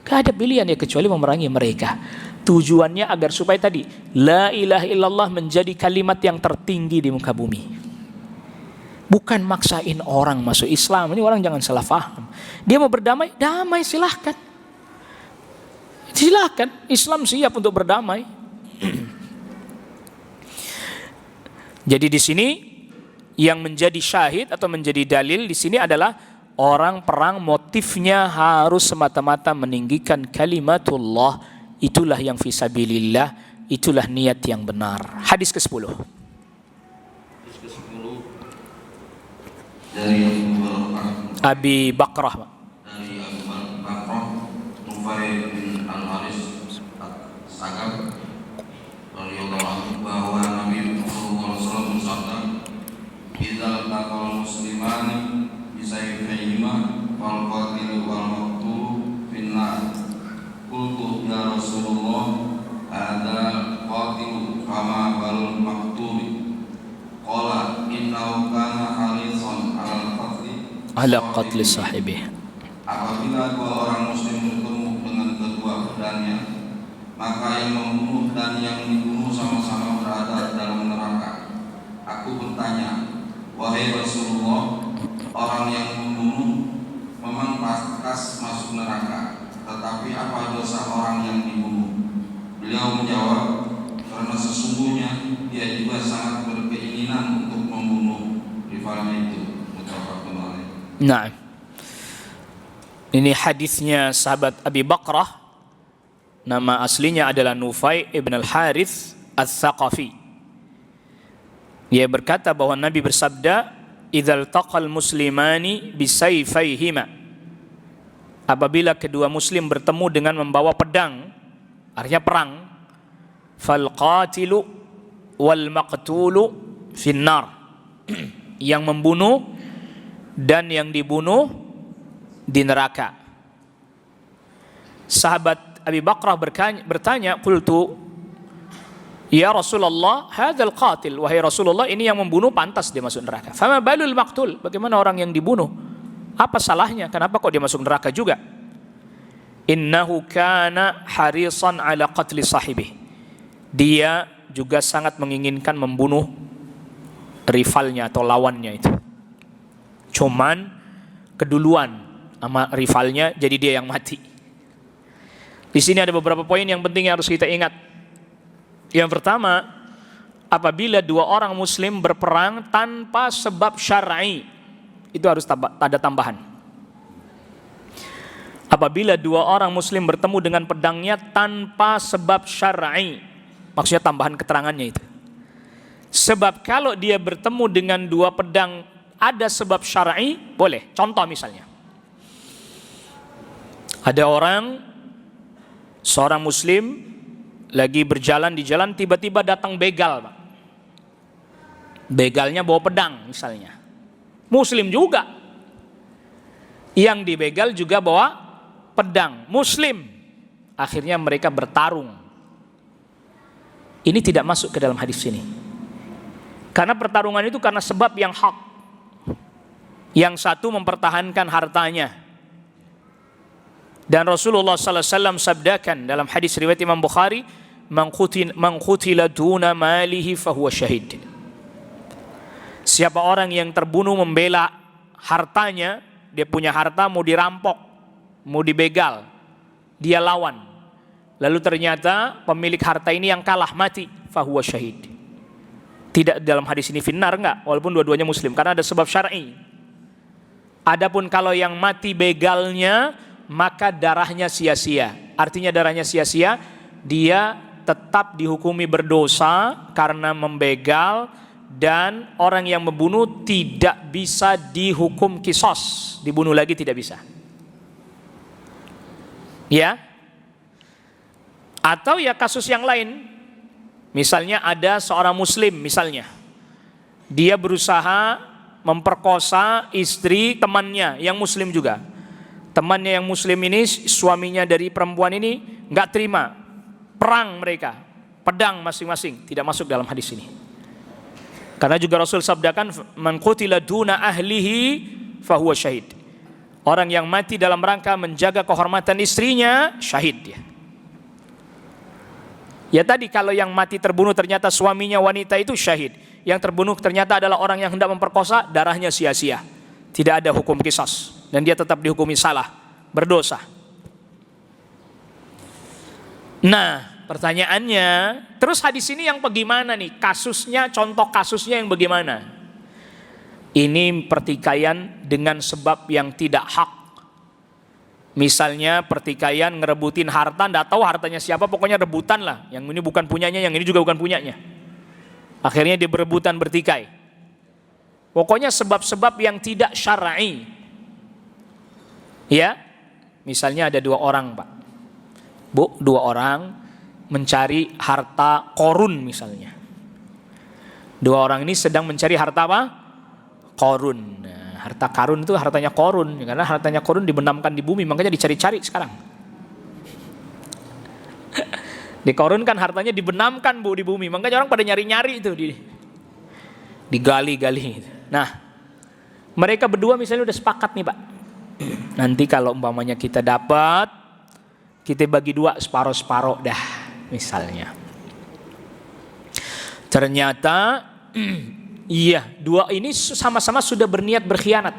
Gak ada pilihan ya kecuali memerangi mereka. Tujuannya agar supaya tadi la ilaha illallah menjadi kalimat yang tertinggi di muka bumi. Bukan maksain orang masuk Islam. Ini orang jangan salah paham. Dia mau berdamai, damai silahkan. Silahkan, Islam siap untuk berdamai. Jadi di sini yang menjadi syahid atau menjadi dalil di sini adalah orang perang motifnya harus semata-mata meninggikan kalimatullah. Itulah yang fisabilillah, itulah niat yang benar. Hadis ke-10. Dari Abi Bakrah. dari Abu Bakrah Nufair bin Al-Haris Sagab radhiyallahu anhu bahwa Nabi Muhammad SAW bersabda, "Idzal taqal muslimani bisayfihima fal qatilu wal maqtulu finnar." Qultu ya Rasulullah, "Hadza qatilu fama bal maqtuli?" Qala innahu kana harisan ala qatli sahibih. Apabila dua orang muslim bertemu dengan kedua badannya, maka yang membunuh dan yang dibunuh sama-sama berada dalam neraka. Aku bertanya, wahai Rasulullah, orang yang membunuh memang pantas masuk neraka, tetapi apa dosa orang yang dibunuh? Beliau menjawab, karena sesungguhnya dia juga sangat berkeinginan untuk membunuh rivalnya itu. Nah, ini hadisnya sahabat Abi Bakrah. Nama aslinya adalah Nufai ibn al-Harith al-Thaqafi. Ia berkata bahwa Nabi bersabda, "Idzal taqal muslimani bisayfayhima." Apabila kedua muslim bertemu dengan membawa pedang, artinya perang, fal qatilu wal maqtulu finnar. Yang membunuh dan yang dibunuh di neraka. Sahabat Abi Bakrah bertanya, "Qultu ya Rasulullah, hadzal qatil." Wahai Rasulullah, ini yang membunuh pantas dia masuk neraka. Fama balul maqtul? Bagaimana orang yang dibunuh? Apa salahnya? Kenapa kok dia masuk neraka juga? Innahu kana harisan ala qatli sahibih. Dia juga sangat menginginkan membunuh rivalnya atau lawannya itu. Cuman keduluan sama rivalnya, jadi dia yang mati. Di sini ada beberapa poin yang penting yang harus kita ingat. Yang pertama, apabila dua orang muslim berperang tanpa sebab syar'i, itu harus ada tambahan. Apabila dua orang muslim bertemu dengan pedangnya tanpa sebab syar'i, maksudnya tambahan keterangannya itu. Sebab kalau dia bertemu dengan dua pedang ada sebab syar'i, boleh. Contoh misalnya, ada seorang muslim lagi berjalan di jalan, tiba-tiba datang begal, Pak. Begalnya bawa pedang misalnya. Muslim juga. Yang dibegal juga bawa pedang, muslim. Akhirnya mereka bertarung. Ini tidak masuk ke dalam hadis ini. Karena pertarungan itu karena sebab yang hak. Yang satu mempertahankan hartanya. Dan Rasulullah SAW sabdakan dalam hadis riwayat Imam Bukhari, man qutila duna malihi fahuwa syahid. Siapa orang yang terbunuh membela hartanya, dia punya harta mau dirampok, mau dibegal, dia lawan. Lalu ternyata pemilik harta ini yang kalah mati, fahuwa syahid. Tidak dalam hadis ini finnar, enggak, walaupun dua-duanya muslim, karena ada sebab syar'i. Adapun kalau yang mati begalnya, maka darahnya sia-sia. Artinya darahnya sia-sia, dia tetap dihukumi berdosa karena membegal, dan orang yang membunuh tidak bisa dihukum kisos, dibunuh lagi tidak bisa. Ya. Atau ya kasus yang lain. Misalnya ada seorang muslim misalnya. Dia berusaha memperkosa istri temannya yang muslim juga. Temannya yang muslim ini, suaminya dari perempuan ini enggak terima. Perang mereka, pedang masing-masing, tidak masuk dalam hadis ini. Karena juga Rasul sabdakan, man qutila duna ahlihi fahuwa syahid. Orang yang mati dalam rangka menjaga kehormatan istrinya, syahid dia. Ya tadi, kalau yang mati terbunuh ternyata suaminya wanita, itu syahid. Yang terbunuh ternyata adalah orang yang hendak memperkosa, darahnya sia-sia. Tidak ada hukum qisas, dan dia tetap dihukumi salah, berdosa. Nah, pertanyaannya, terus hadis ini yang bagaimana nih? Kasusnya, contoh kasusnya yang bagaimana? Ini pertikaian dengan sebab yang tidak hak. Misalnya pertikaian ngerebutin harta, nggak tahu hartanya siapa, pokoknya rebutan lah. Yang ini bukan punyanya, yang ini juga bukan punyanya. Akhirnya dia berebutan, bertikai. Pokoknya sebab-sebab yang tidak syar'i. Ya, misalnya ada dua orang, Pak. Bu, dua orang mencari harta korun misalnya. Dua orang ini sedang mencari harta apa? Korun. Nah, harta karun itu hartanya korun, karena hartanya korun dibenamkan di bumi, makanya dicari-cari sekarang. Di korun kan hartanya dibenamkan, Bu, di bumi, makanya orang pada nyari-nyari itu, digali-gali. Nah, mereka berdua misalnya udah sepakat nih, Pak. Nanti kalau umpamanya kita dapat, kita bagi dua, separuh-separuh dah, misalnya. Ternyata iya, dua ini sama-sama sudah berniat berkhianat.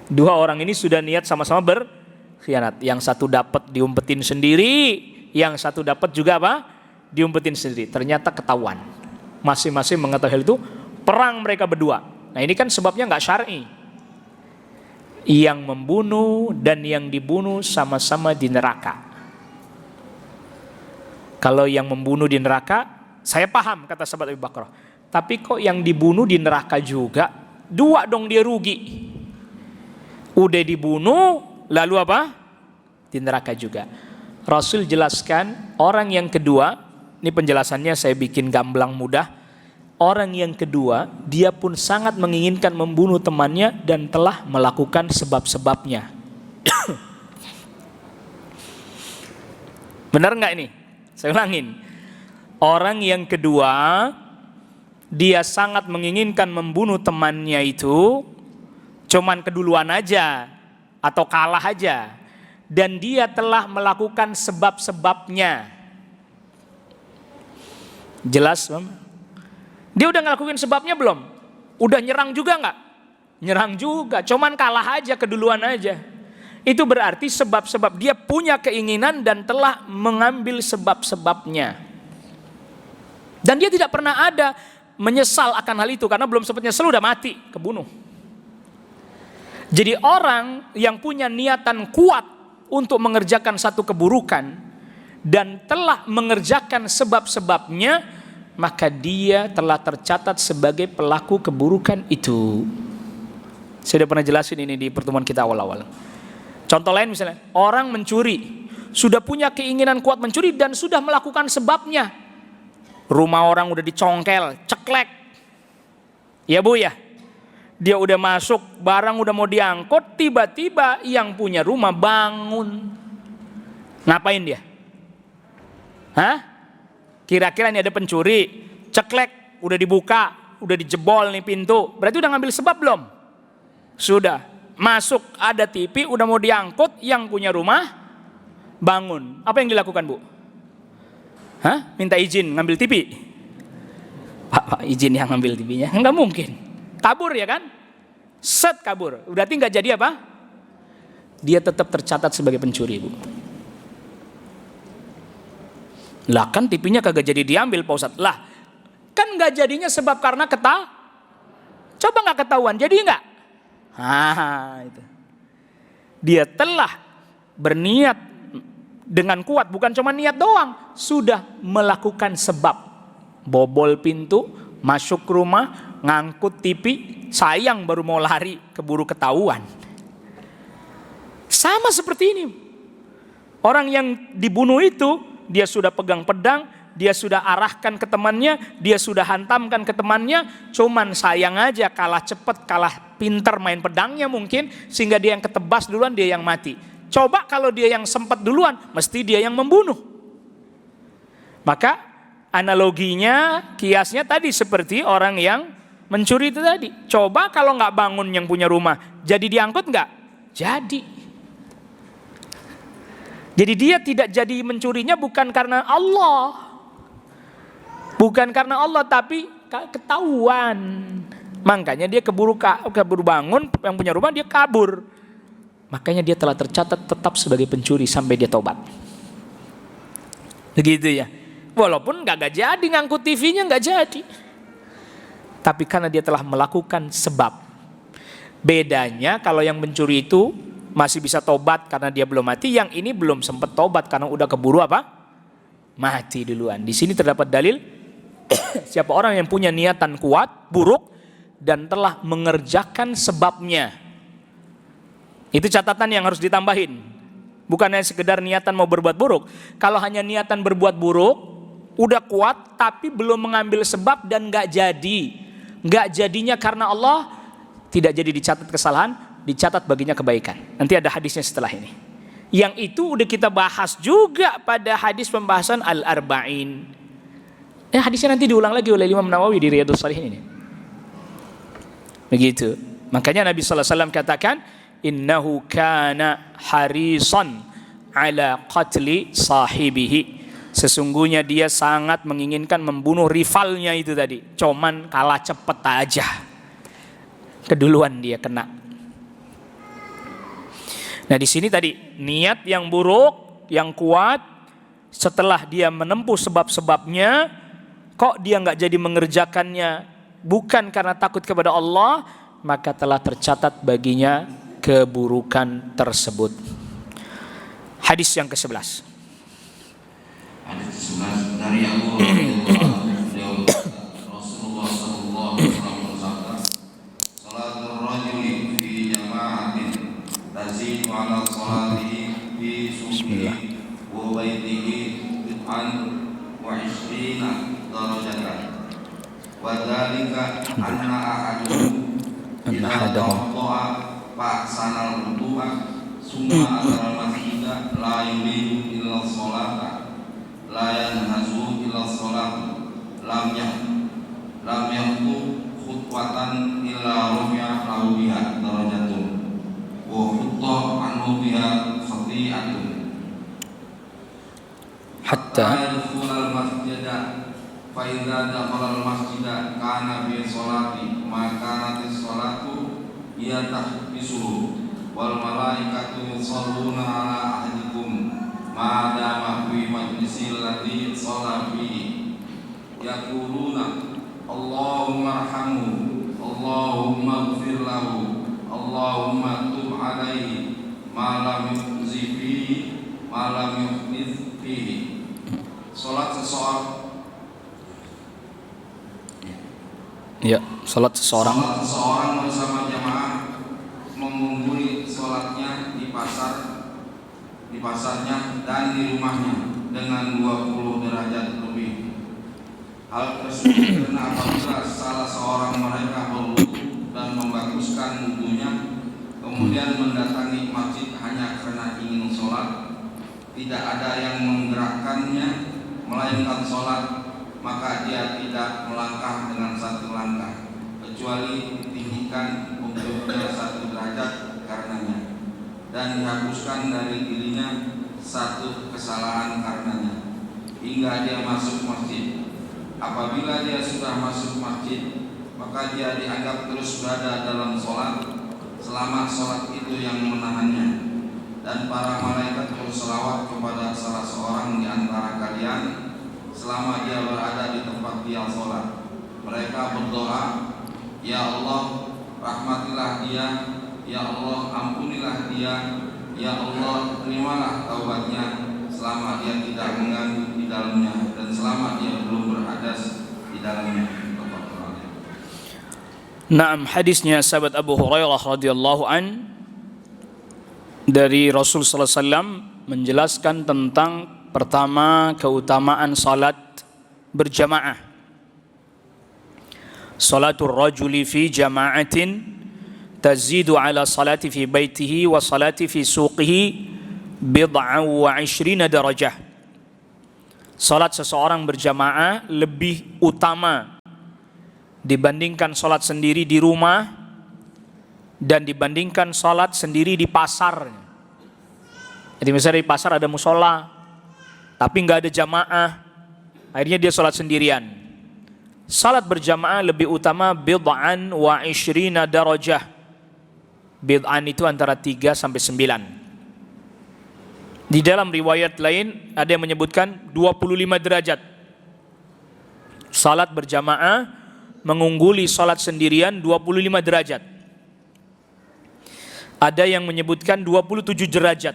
Dua orang ini sudah niat sama-sama berkhianat. Yang satu dapat diumpetin sendiri, yang satu dapat juga apa? Diumpetin sendiri. Ternyata ketahuan. Masing-masing mengetahui hal itu, perang mereka berdua. Nah, ini kan sebabnya nggak syar'i. Yang membunuh dan yang dibunuh sama-sama di neraka. Kalau yang membunuh di neraka, saya paham kata sahabat Abu Bakar. Tapi kok yang dibunuh di neraka juga? Dua dong, dia rugi. Udah dibunuh, lalu apa? Di neraka juga. Rasul jelaskan, orang yang kedua, ini penjelasannya saya bikin gamblang mudah. Orang yang kedua, dia pun sangat menginginkan membunuh temannya dan telah melakukan sebab-sebabnya. Benar nggak ini? Saya ulangin. Orang yang kedua, dia sangat menginginkan membunuh temannya itu, cuman keduluan aja atau kalah aja, dan dia telah melakukan sebab-sebabnya. Jelas, Mama? Dia udah ngelakuin sebabnya belum? Udah nyerang juga nggak? Nyerang juga, cuman kalah aja, keduluan aja. Itu berarti sebab-sebab dia punya keinginan dan telah mengambil sebab-sebabnya. Dan dia tidak pernah ada menyesal akan hal itu, karena belum sempat nyesel udah mati, kebunuh. Jadi orang yang punya niatan kuat untuk mengerjakan satu keburukan dan telah mengerjakan sebab-sebabnya, maka dia telah tercatat sebagai pelaku keburukan itu. Saya sudah pernah jelasin ini di pertemuan kita awal-awal. Contoh lain misalnya, orang mencuri, sudah punya keinginan kuat mencuri dan sudah melakukan sebabnya. Rumah orang udah dicongkel, ceklek. Ya Bu ya, dia udah masuk, barang udah mau diangkut, tiba-tiba yang punya rumah bangun. Ngapain dia? Hah? Kira-kira ini ada pencuri, ceklek, udah dibuka, udah dijebol nih pintu, berarti udah ngambil sebab belum? Sudah. Masuk, ada TV, udah mau diangkut, yang punya rumah bangun. Apa yang dilakukan, Bu? Minta izin ngambil TV. Pak, izin yang ngambil TV-nya? Enggak mungkin. Kabur ya kan? Set kabur. Berarti nggak jadi apa? Dia tetap tercatat sebagai pencuri, Bu. Lah kan TV-nya kagak jadi diambil, Pak Ustadz. Lah kan nggak jadinya sebab karena coba nggak ketahuan, jadi nggak? Itu. Dia telah berniat dengan kuat, bukan cuma niat doang, sudah melakukan sebab. Bobol pintu, masuk rumah, ngangkut TV, sayang baru mau lari, keburu ketahuan. Sama seperti ini. Orang yang dibunuh itu, dia sudah pegang pedang, dia sudah arahkan ke temannya, dia sudah hantamkan ke temannya, cuman sayang aja kalah cepet, kalah pinter main pedangnya mungkin, sehingga dia yang ketebas duluan, dia yang mati. Coba kalau dia yang sempat duluan, mesti dia yang membunuh. Maka analoginya, kiasnya tadi seperti orang yang mencuri itu tadi. Coba kalau nggak bangun yang punya rumah, jadi diangkut nggak? Jadi. Jadi dia tidak jadi mencurinya bukan karena Allah. Bukan karena Allah, tapi ketahuan. Makanya dia keburu bangun, yang punya rumah dia kabur. Makanya dia telah tercatat tetap sebagai pencuri sampai dia tobat. Begitu ya. Walaupun gak jadi ngangkut TV-nya, gak jadi. Tapi karena dia telah melakukan sebab. Bedanya kalau yang mencuri itu masih bisa tobat karena dia belum mati, yang ini belum sempat tobat karena udah keburu apa? Mati duluan. Di sini terdapat dalil siapa orang yang punya niatan kuat, buruk, dan telah mengerjakan sebabnya. Itu catatan yang harus ditambahin. Bukan hanya sekedar niatan mau berbuat buruk. Kalau hanya niatan berbuat buruk, udah kuat tapi belum mengambil sebab dan gak jadi. Gak jadinya karena Allah, tidak jadi dicatat kesalahan, dicatat baginya kebaikan. Nanti ada hadisnya setelah ini. Yang itu udah kita bahas juga pada hadis pembahasan Al-Arba'in. Hadisnya nanti diulang lagi oleh Imam Nawawi di Riyadhus Shalihin ini. Begitu. Makanya Nabi sallallahu alaihi wasallam katakan, innahu kana harisan ala qatli sahibihi. Sesungguhnya dia sangat menginginkan membunuh rivalnya itu tadi. Cuman kalah cepet aja. Keduluan dia kena. Nah di sini tadi niat yang buruk, yang kuat, setelah dia menempuh sebab-sebabnya, kok dia nggak jadi mengerjakannya bukan karena takut kepada Allah, maka telah tercatat baginya keburukan tersebut. Hadis yang ke-11. Hadis ke-11 dari Abu Hurairah, Rasulullah sallallahu alaihi wasallam bersabda, "Salatul rajuli fi jama'atin tazidu 'ala salatihi fi subihi wa baitihi bid'an wa 'ishrina darajatan. Wa dzalika anna ahadahum idza tawadda'a fa'sanal wudu'a summa atal masjida la yuridu illa sholata la yanhazu illa sholat lam yaqtu khutwatan illa rufi'a lahu biha darajatun wa khutta anhu biha khati'atun hatta yadkhulal masjida fa idza dakhala al masjida kana bi sholati ma kanatis sholatu ia tahbisuhu wal malaikatu yusalluna ala ahadikum ma dama fi majlisil ladzi shalla fihi yaquluna Allahumma arhamhu Allahumma ighfir lahu Allahumma tub alaihi ma lam yukhzi fihi ma lam yuhdits fihi. Salat seseorang salat seseorang bersama jamaah mengungguli sholatnya di pasarnya dan di rumahnya dengan 20 derajat lebih. Hal tersebut karena apabila salah seorang mereka berwudu dan membaguskan wudunya, kemudian mendatangi masjid hanya karena ingin sholat, tidak ada yang menggerakkannya melainkan sholat, maka dia tidak melangkah dengan satu langkah kecuali ditinggikan untuknya 1 derajat karenanya dan dihapuskan dari dirinya 1 kesalahan karenanya. hingga dia masuk masjid. Apabila dia sudah masuk masjid, maka dia dianggap terus berada dalam sholat selama sholat itu yang menahannya. Dan para malaikat berselawat kepada salah seorang di antara kalian selama dia berada di tempat dia sholat. Mereka berdoa, ya Allah, rahmatilah dia, ya Allah, ampunilah dia, ya Allah, terimalah taubatnya selama dia tidak mengganggu di dalamnya dan selama dia belum berhadas di dalamnya. Naam, hadisnya sahabat Abu Hurairah radhiyallahu an dari Rasul sallallahu alaihi wasallam menjelaskan tentang pertama keutamaan salat berjamaah. Salatul rajuli fi jama'atin tazidu ala salati fi baitihi wa salati fi suqihi bid'an wa 20 darajah. Salat seseorang berjamaah lebih utama dibandingkan salat sendiri di rumah dan dibandingkan salat sendiri di pasar. Jadi misalnya di pasar ada musola tapi nggak ada jamaah, akhirnya dia salat sendirian. Salat berjamaah lebih utama bid'an wa 20 darajah. Bid'an itu antara 3 sampai 9. Di dalam riwayat lain ada yang menyebutkan 25 derajat. Salat berjamaah mengungguli salat sendirian 25 derajat. Ada yang menyebutkan 27 derajat.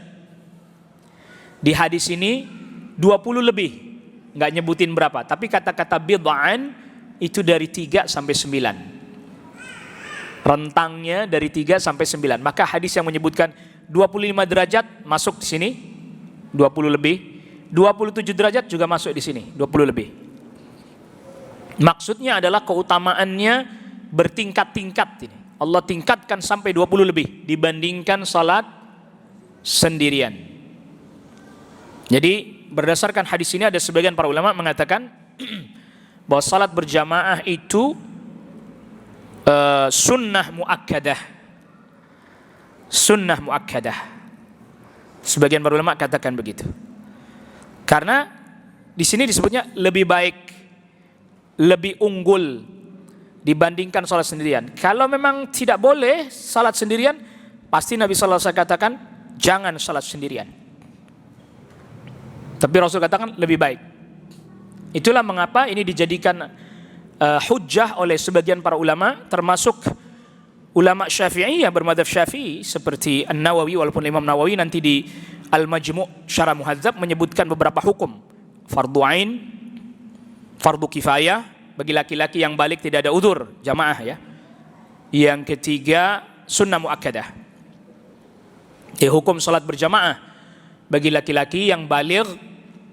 Di hadis ini 20 lebih, nggak nyebutin berapa, tapi kata-kata bid'an itu dari 3 sampai 9. Rentangnya dari 3 sampai 9. Maka hadis yang menyebutkan 25 derajat masuk di sini, 20 lebih. 27 derajat juga masuk di sini, 20 lebih. Maksudnya adalah keutamaannya bertingkat-tingkat ini. Allah tingkatkan sampai 20 lebih dibandingkan salat sendirian. Jadi berdasarkan hadis ini ada sebagian para ulama mengatakan bahwa salat berjamaah itu sunnah muakkadah. Sunnah muakkadah. Sebagian para ulama katakan begitu. Karena di sini disebutnya lebih baik, lebih unggul dibandingkan salat sendirian. Kalau memang tidak boleh salat sendirian, pasti Nabi sallallahu alaihi wasallam katakan jangan salat sendirian. Tapi Rasul katakan lebih baik. Itulah mengapa ini dijadikan hujjah oleh sebagian para ulama, termasuk ulama Syafi'i yang bermadzhab Syafi'i seperti An-Nawawi, walaupun Imam Nawawi nanti di Al-Majmu' Syarah Muhadzab menyebutkan beberapa hukum. Fardu ain, fardu kifayah bagi laki-laki yang balik tidak ada udzur, jamaah ya. Yang ketiga sunnah muakkadah. Hukum salat berjamaah bagi laki-laki yang balik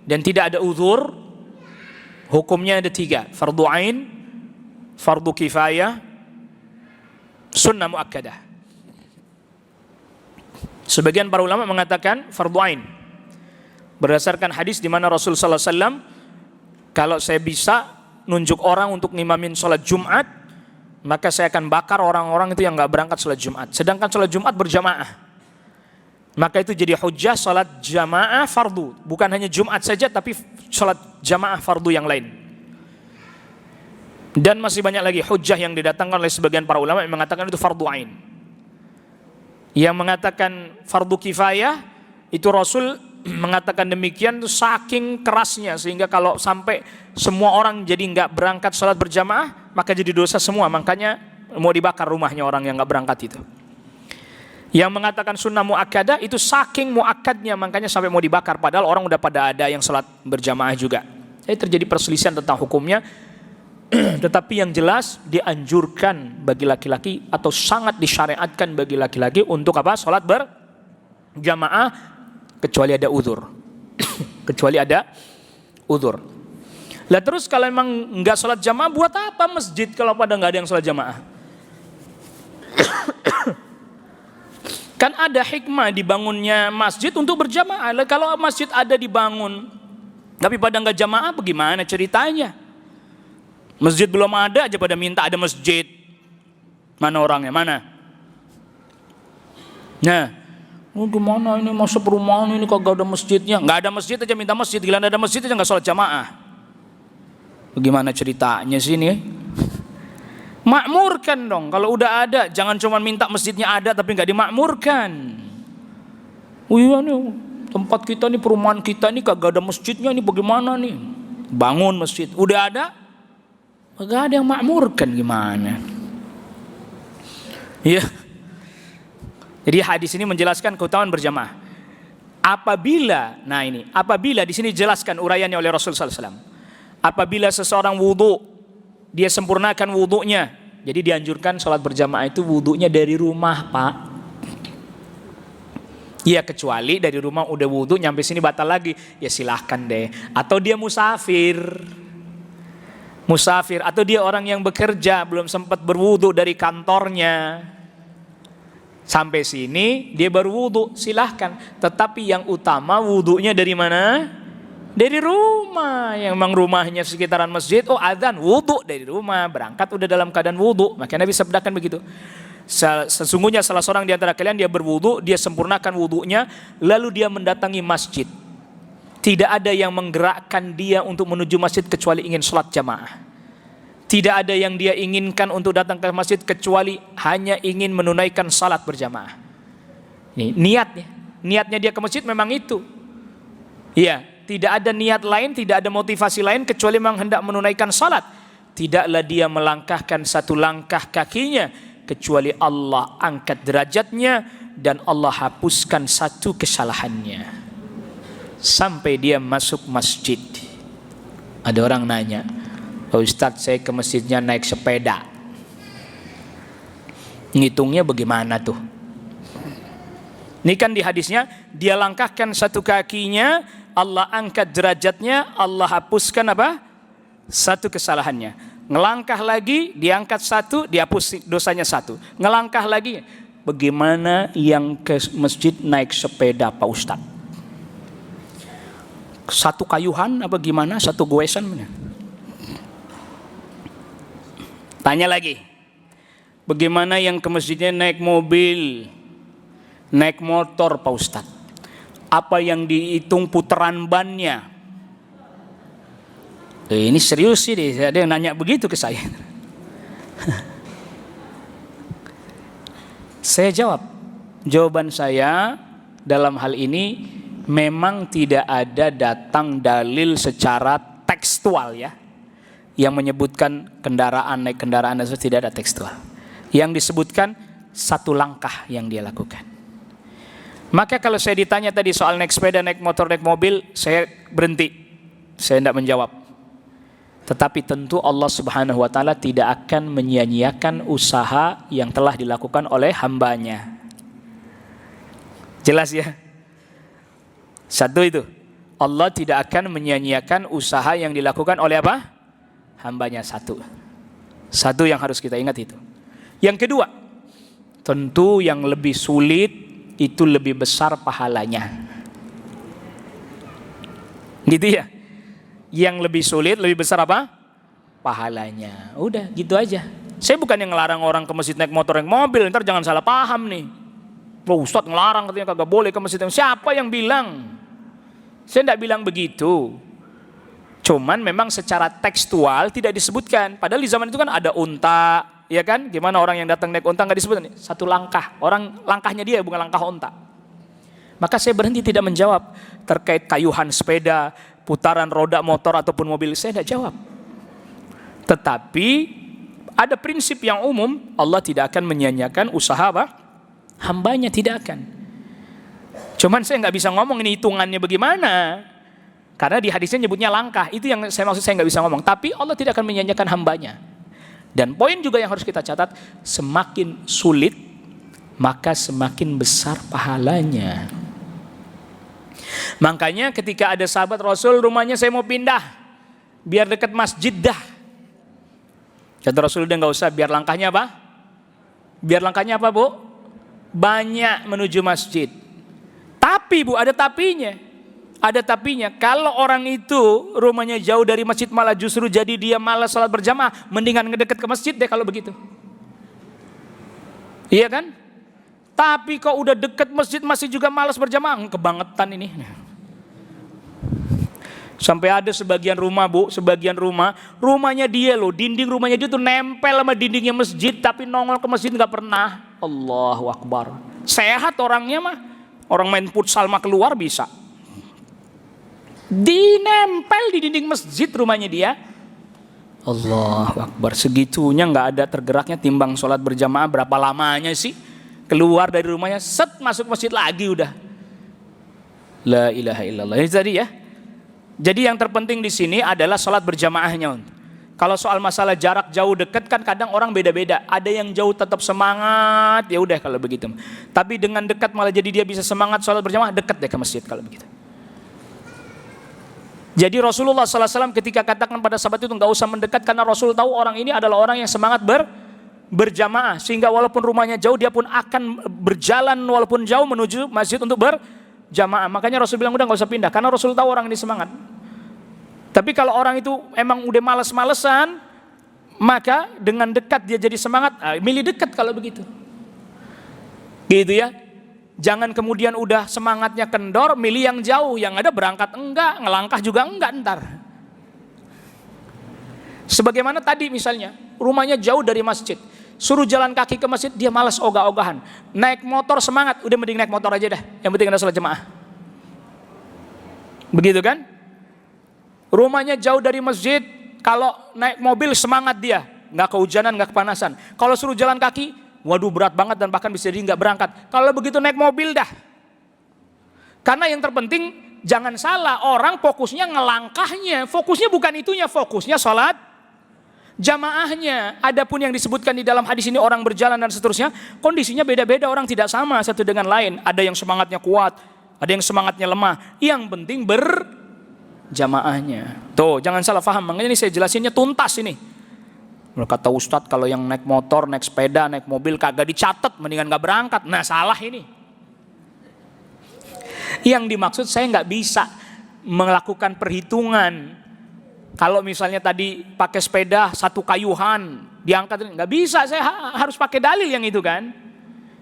dan tidak ada udzur, hukumnya ada 3, fardu ain, fardu kifayah, sunnah muakkadah. Sebagian para ulama mengatakan fardu ain berdasarkan hadis di mana Rasul sallallahu alaihi wasallam, kalau saya bisa nunjuk orang untuk ngimamin sholat Jumat, maka saya akan bakar orang-orang itu yang nggak berangkat sholat Jumat. Sedangkan sholat Jumat berjamaah, maka itu jadi hujjah sholat jamaah fardu, bukan hanya Jumat saja, tapi sholat jamaah fardu yang lain. Dan masih banyak lagi hujjah yang didatangkan oleh sebagian para ulama yang mengatakan itu fardu ain. Yang mengatakan fardu kifayah itu Rasul mengatakan demikian itu saking kerasnya, sehingga kalau sampai semua orang jadi nggak berangkat sholat berjamaah, maka jadi dosa semua. Makanya mau dibakar rumahnya orang yang nggak berangkat itu. Yang mengatakan sunnah muakkadah itu saking muakkadnya, makanya sampai mau dibakar, padahal orang udah pada ada yang sholat berjamaah juga. Jadi terjadi perselisihan tentang hukumnya. Tetapi yang jelas dianjurkan bagi laki-laki atau sangat disyariatkan bagi laki-laki untuk apa? Sholat berjamaah kecuali ada uzur. Kecuali ada uzur. Lah terus kalau memang enggak sholat jamaah, buat apa masjid kalau pada enggak ada yang sholat jamaah? Kan ada hikmah dibangunnya masjid untuk berjamaah. Lah kalau masjid ada dibangun tapi pada enggak jamaah, bagaimana ceritanya? Masjid belum ada aja pada minta ada masjid. Mana orangnya? Mana? Nah, Gimana ini masa perumahan ini kagak ada masjidnya? Nggak ada masjid aja minta masjid, gila ada masjid aja nggak sholat jamaah. Bagaimana ceritanya sih ini? Makmurkan dong, kalau udah ada, jangan cuma minta masjidnya ada tapi nggak dimakmurkan. Iya nih, tempat kita nih, perumahan kita nih kagak ada masjidnya nih, bagaimana nih? Bangun masjid, udah ada, nggak ada yang makmurkan, gimana? Iya. Jadi hadis ini menjelaskan keutamaan berjamaah. Apabila di sini jelaskan uraiannya oleh Rasulullah SAW. Apabila seseorang wudu, dia sempurnakan wudunya. Jadi dianjurkan sholat berjamaah itu wudunya dari rumah, Pak. Iya, kecuali dari rumah udah wudu nyampe sini batal lagi, ya silahkan deh. Atau dia musafir, atau dia orang yang bekerja belum sempat berwudu dari kantornya. Sampai sini dia baru wudu, silahkan. Tetapi yang utama wudunya dari mana? Dari rumah. Yang memang rumahnya sekitaran masjid, adzan, wudu dari rumah, berangkat udah dalam keadaan wudu. Maka Nabi sabdakan begitu. Sesungguhnya salah seorang di antara kalian dia berwudu, dia sempurnakan wudunya, lalu dia mendatangi masjid. Tidak ada yang menggerakkan dia untuk menuju masjid kecuali ingin sholat jamaah. Tidak ada yang dia inginkan untuk datang ke masjid kecuali hanya ingin menunaikan salat berjamaah. Ini niatnya dia ke masjid memang itu. Iya, tidak ada niat lain, tidak ada motivasi lain kecuali memang hendak menunaikan salat. Tidaklah dia melangkahkan satu langkah kakinya kecuali Allah angkat derajatnya dan Allah hapuskan satu kesalahannya sampai dia masuk masjid. Ada orang nanya, Pak Ustadz, saya ke masjidnya naik sepeda. Ngitungnya bagaimana tuh? Ini kan di hadisnya, dia langkahkan satu kakinya, Allah angkat derajatnya, Allah hapuskan apa? Satu kesalahannya. Ngelangkah lagi, diangkat satu, dihapus dosanya satu. Ngelangkah lagi, bagaimana yang ke masjid naik sepeda, Pak Ustadz? Satu kayuhan apa gimana? Satu goesan mana? Tanya lagi, bagaimana yang ke masjidnya naik mobil, naik motor, Pak Ustadz? Apa yang dihitung putaran bannya? Ini serius sih deh, ada yang nanya begitu ke saya. Saya jawab, jawaban saya dalam hal ini memang tidak ada datang dalil secara tekstual ya, yang menyebutkan naik kendaraan itu tidak ada tekstual. Yang disebutkan satu langkah yang dia lakukan. Maka kalau saya ditanya tadi soal naik sepeda, naik motor, naik mobil, saya berhenti. Saya tidak menjawab. Tetapi tentu Allah Subhanahu wa taala tidak akan menyia-nyiakan usaha yang telah dilakukan oleh hambanya. Jelas ya? Satu itu, Allah tidak akan menyia-nyiakan usaha yang dilakukan oleh apa? Hambanya. Satu yang harus kita ingat itu. Yang kedua, tentu yang lebih sulit itu lebih besar pahalanya. Gitu ya. Yang lebih sulit lebih besar apa? Pahalanya. Udah gitu aja. Saya bukan yang ngelarang orang ke masjid naik motor, naik mobil. Ntar jangan salah paham nih. Wah, Ustadz ngelarang katanya kagak boleh ke masjid. Siapa yang bilang? Saya tidak bilang begitu. Cuman memang secara tekstual tidak disebutkan. Padahal di zaman itu kan ada unta, ya kan? Gimana orang yang datang naik unta nggak disebut? Satu langkah. Orang langkahnya dia bukan langkah unta. Maka saya berhenti tidak menjawab terkait kayuhan sepeda, putaran roda motor ataupun mobil. Saya tidak jawab. Tetapi ada prinsip yang umum, Allah tidak akan menyia-nyiakan usaha apa? Hambanya, tidak akan. Cuman saya nggak bisa ngomong ini hitungannya bagaimana. Karena di hadisnya nyebutnya langkah, itu yang saya maksud, saya nggak bisa ngomong. Tapi Allah tidak akan menyanyikan hambanya. Dan poin juga yang harus kita catat, semakin sulit maka semakin besar pahalanya. Makanya ketika ada sahabat Rasul, rumahnya saya mau pindah, biar dekat masjid dah. Kata Rasul, udah nggak usah, biar langkahnya apa? Biar langkahnya apa, Bu? Banyak menuju masjid. Tapi Bu, ada tapinya. Ada tapinya, kalau orang itu rumahnya jauh dari masjid malah justru jadi dia malas salat berjamaah, mendingan ngedeket ke masjid deh kalau begitu. Iya kan? Tapi kok udah deket masjid masih juga malas berjamaah, kebangetan ini. Sampai ada sebagian rumah bu, rumahnya dia loh, dinding rumahnya dia tuh nempel sama dindingnya masjid, tapi nongol ke masjid nggak pernah. Allahu Akbar. Sehat orangnya mah, orang main futsal mah keluar bisa. Dinempel di dinding masjid rumahnya dia. Allahu Akbar, segitunya nggak ada tergeraknya timbang sholat berjamaah. Berapa lamanya sih keluar dari rumahnya, set masuk masjid lagi udah. La ilaha illallah. Ini tadi ya. Jadi yang terpenting di sini adalah sholat berjamaahnya. Kalau soal masalah jarak jauh dekat kan kadang orang beda-beda. Ada yang jauh tetap semangat, ya udah kalau begitu. Tapi dengan dekat malah jadi dia bisa semangat sholat berjamaah, dekat deh ke masjid kalau begitu. Jadi Rasulullah SAW ketika katakan pada sahabat itu nggak usah mendekat, karena Rasul tahu orang ini adalah orang yang semangat berjamaah, sehingga walaupun rumahnya jauh dia pun akan berjalan walaupun jauh menuju masjid untuk berjamaah. Makanya Rasul bilang udah nggak usah pindah, karena Rasul tahu orang ini semangat. Tapi kalau orang itu emang udah males-malesan, maka dengan dekat dia jadi semangat. Milih dekat kalau begitu, gitu ya. Jangan kemudian udah semangatnya kendor, milih yang jauh, yang ada berangkat enggak, ngelangkah juga enggak ntar. Sebagaimana tadi misalnya, rumahnya jauh dari masjid, suruh jalan kaki ke masjid, dia malas ogah-ogahan. Naik motor semangat, udah mending naik motor aja dah, yang penting ada sholat jemaah. Begitu kan? Rumahnya jauh dari masjid, kalau naik mobil semangat dia, nggak kehujanan, nggak kepanasan. Kalau suruh jalan kaki, waduh berat banget dan bahkan bisa jadi nggak berangkat. Kalau begitu naik mobil dah. Karena yang terpenting jangan salah, orang fokusnya ngelangkahnya, fokusnya bukan itunya, fokusnya sholat jamaahnya. Adapun yang disebutkan di dalam hadis ini orang berjalan dan seterusnya, kondisinya beda-beda, orang tidak sama satu dengan lain. Ada yang semangatnya kuat, ada yang semangatnya lemah. Yang penting berjamaahnya. Tuh, jangan salah paham. Makanya ini saya jelasinnya tuntas ini. Kata Ustadz kalau yang naik motor, naik sepeda, naik mobil kagak dicatat, mendingan gak berangkat. Nah salah ini. Yang dimaksud saya nggak bisa melakukan perhitungan. Kalau misalnya tadi pakai sepeda satu kayuhan diangkat, nggak bisa. Saya harus pakai dalil yang itu kan.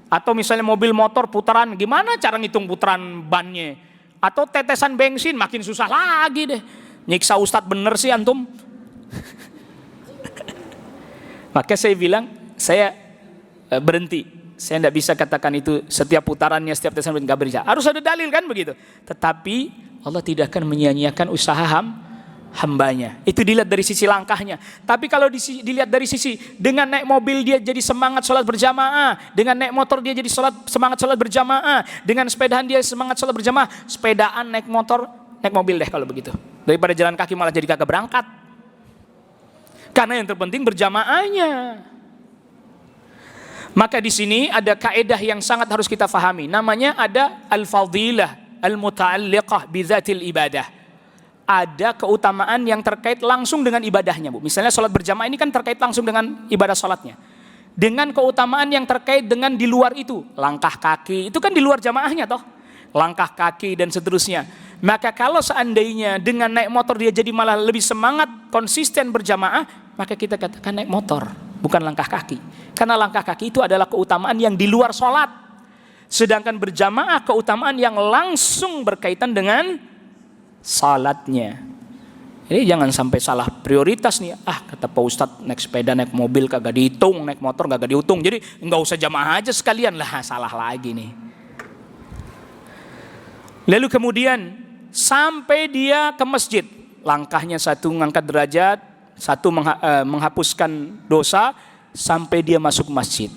Atau misalnya mobil motor putaran, gimana cara ngitung putaran bannya? Atau tetesan bensin, makin susah lagi deh. Nyiksa Ustadz bener sih antum. Maka saya bilang, saya berhenti. Saya tidak bisa katakan itu setiap putarannya, setiap tetesan nggak bisa. Harus ada dalil kan begitu. Tetapi Allah tidak akan menyia-nyiakan usaha hambanya. Itu dilihat dari sisi langkahnya. Tapi kalau dilihat dari sisi dengan naik mobil dia jadi semangat sholat berjamaah, dengan naik motor dia jadi semangat sholat berjamaah, dengan sepedaan dia semangat sholat berjamaah, sepedaan naik motor naik mobil deh kalau begitu. Daripada jalan kaki malah jadi kagak berangkat. Karena yang terpenting berjamaahnya. Maka di sini ada kaedah yang sangat harus kita fahami. Namanya ada al-fadilah al-muta'alliqah bidzatil ibadah. Ada keutamaan yang terkait langsung dengan ibadahnya, Bu. Misalnya sholat berjamaah ini kan terkait langsung dengan ibadah sholatnya. Dengan keutamaan yang terkait dengan di luar itu, langkah kaki itu kan di luar jamaahnya toh. Langkah kaki dan seterusnya. Maka kalau seandainya dengan naik motor dia jadi malah lebih semangat konsisten berjamaah, maka kita katakan naik motor, bukan langkah kaki. Karena langkah kaki itu adalah keutamaan yang di luar sholat. Sedangkan berjamaah keutamaan yang langsung berkaitan dengan salatnya. Jadi jangan sampai salah prioritas nih. Kata Pak Ustadz naik sepeda, naik mobil kagak dihitung, naik motor kagak dihitung. Jadi enggak usah jamaah aja sekalian lah, salah lagi nih. Lalu kemudian sampai dia ke masjid, langkahnya satu mengangkat derajat, satu menghapuskan dosa, sampai dia masuk masjid.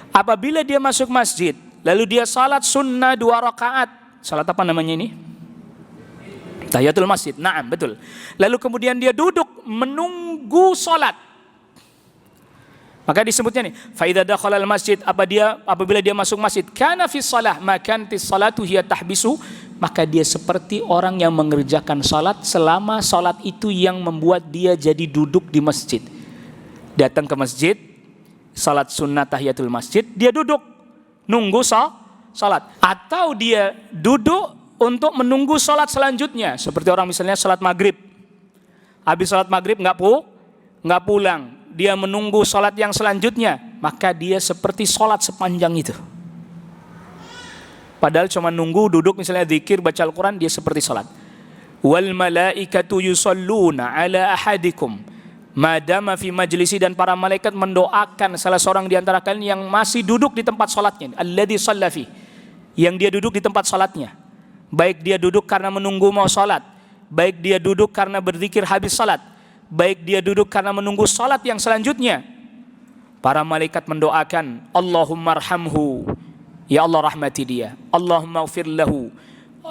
Apabila dia masuk masjid, lalu dia salat sunnah 2 rakaat. Salat apa namanya ini? Tahiyatul masjid. Naam, betul. Lalu kemudian dia duduk menunggu salat. Maka disebutnya nih, fa idza dakhala al masjid, apabila dia masuk masjid, kana fi shalah, makantis salatu hiya tahbisu, maka dia seperti orang yang mengerjakan salat selama salat itu yang membuat dia jadi duduk di masjid. Datang ke masjid, salat sunnah tahiyatul masjid, dia duduk nunggu salat. Atau dia duduk untuk menunggu salat selanjutnya, seperti orang misalnya salat maghrib. Habis salat maghrib nggak pulang, dia menunggu salat yang selanjutnya, maka dia seperti salat sepanjang itu. Padahal cuma nunggu duduk misalnya zikir baca Al-Quran, dia seperti salat. Wal malaikatu yusalluna ala ahadikum madama fi majlisi, dan para malaikat mendoakan salah seorang di antara kalian yang masih duduk di tempat salatnya, alladzi shalla fi, yang dia duduk di tempat salatnya. Baik dia duduk karena menunggu mau salat, baik dia duduk karena berzikir habis salat, baik dia duduk karena menunggu salat yang selanjutnya. Para malaikat mendoakan, Allahumma arhamhu, ya Allah rahmati dia. Allahumma ufir lahu,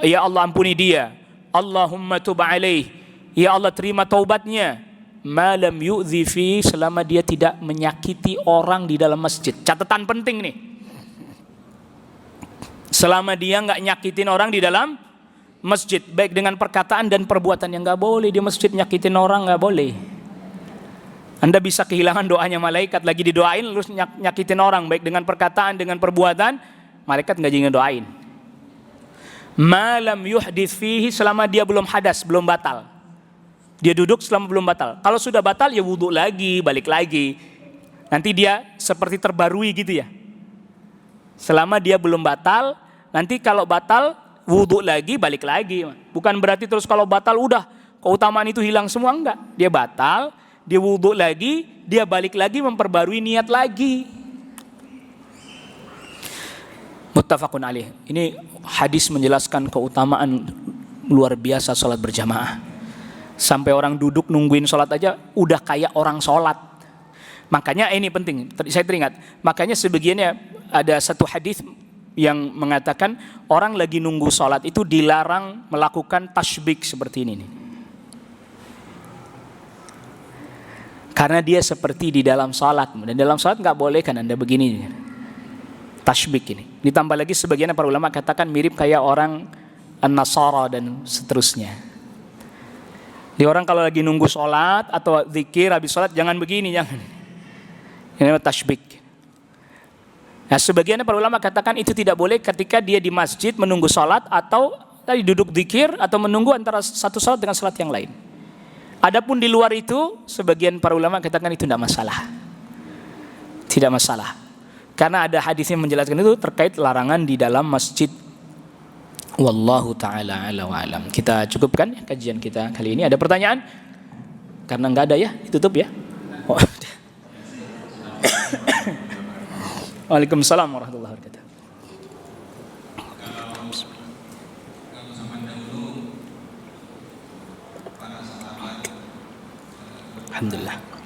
ya Allah ampuni dia. Allahumma tub alaih, ya Allah terima taubatnya. Malam yu'dhi fi, selama dia tidak menyakiti orang di dalam masjid. Catatan penting nih. Selama dia nggak nyakitin orang di dalam masjid, baik dengan perkataan dan perbuatan. Yang nggak boleh di masjid nyakitin orang, nggak boleh. Anda bisa kehilangan doanya malaikat, lagi didoain lalu nyakitin orang, baik dengan perkataan, dengan perbuatan, malaikat nggak jadi ngedoain. Malam yuhdits fihi, selama dia belum hadas, belum batal. Dia duduk selama belum batal. Kalau sudah batal ya wudhu lagi, balik lagi. Nanti dia seperti terbarui gitu ya. Selama dia belum batal, nanti kalau batal wudhu lagi, balik lagi. Bukan berarti terus kalau batal udah keutamaan itu hilang semua, enggak. Dia batal, dia wudhu lagi, dia balik lagi memperbarui niat lagi. Muttafaqun alaih. Ini hadis menjelaskan keutamaan luar biasa salat berjamaah. Sampai orang duduk nungguin sholat aja udah kayak orang sholat. Makanya ini penting, saya teringat. Makanya sebagiannya ada satu hadis yang mengatakan orang lagi nunggu sholat itu dilarang melakukan tasbik seperti ini. Karena dia seperti di dalam sholat. Dan dalam sholat nggak boleh kan Anda begini. Tasbik ini. Ditambah lagi sebagian para ulama katakan mirip kayak orang An-Nasara dan seterusnya. Di orang kalau lagi nunggu sholat atau zikir habis sholat jangan begini, jangan. Ini tasbik. Nah, sebagian para ulama katakan itu tidak boleh ketika dia di masjid menunggu sholat atau tadi duduk zikir atau menunggu antara satu sholat dengan sholat yang lain. Adapun di luar itu, sebagian para ulama katakan itu tidak masalah. Tidak masalah. Karena ada hadis yang menjelaskan itu terkait larangan di dalam masjid. Wallahu ta'ala ala wa alam. Kita cukupkan ya kajian kita kali ini. Ada pertanyaan? Karena nggak ada ya, ditutup ya. Oh. Waalaikumsalam warahmatullahi wabarakatuh. Alhamdulillah.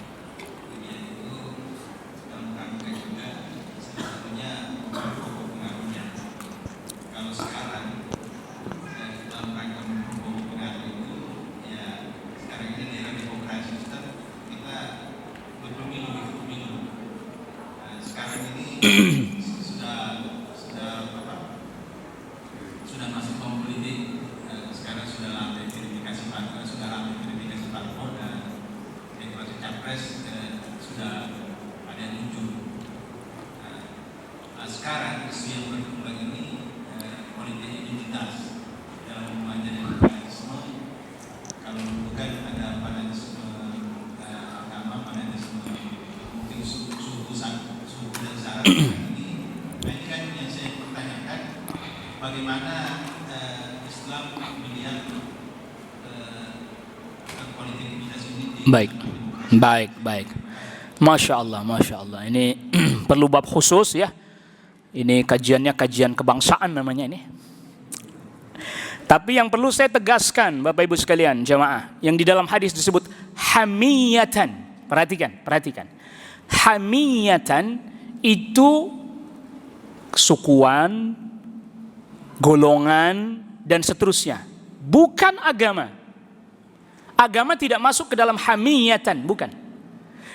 Sudah masuk tahun politik, sekarang sudah lantai verifikasi parpol, sudah lantai verifikasi parpol dan deklarasi capres sudah ada yang muncul. Nah, sekarang isu yang berkembang ini politik identitas dalam hubungan fanatisme. Kalau bukan ada fanatisme agama, fanatisme mungkin suku dan syarat. Bagaimana Islam melihat politik identitas ini? Baik. Masya Allah. Ini perlu bab khusus ya. Ini kajiannya kajian kebangsaan namanya ini. Tapi yang perlu saya tegaskan Bapak Ibu sekalian jamaah, yang di dalam hadis disebut hamiyatan. Perhatikan. Hamiyatan itu kesukuan, golongan, dan seterusnya. Bukan agama. Agama tidak masuk ke dalam hamiyatan, bukan.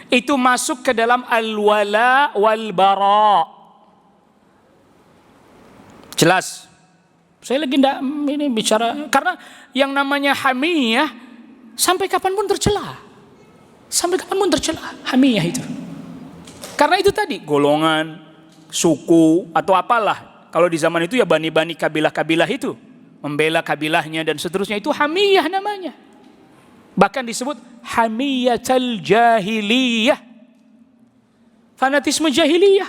Itu masuk ke dalam al-wala wal-bara. Jelas. Saya lagi tidak ini bicara, karena yang namanya hamiyah sampai kapanpun tercela. Hamiyah itu. Karena itu tadi, golongan, suku, atau apalah. Kalau di zaman itu ya bani-bani kabilah-kabilah itu, membela kabilahnya dan seterusnya, itu hamiyah namanya. Bahkan disebut hamiyatul jahiliyah. Fanatisme jahiliyah.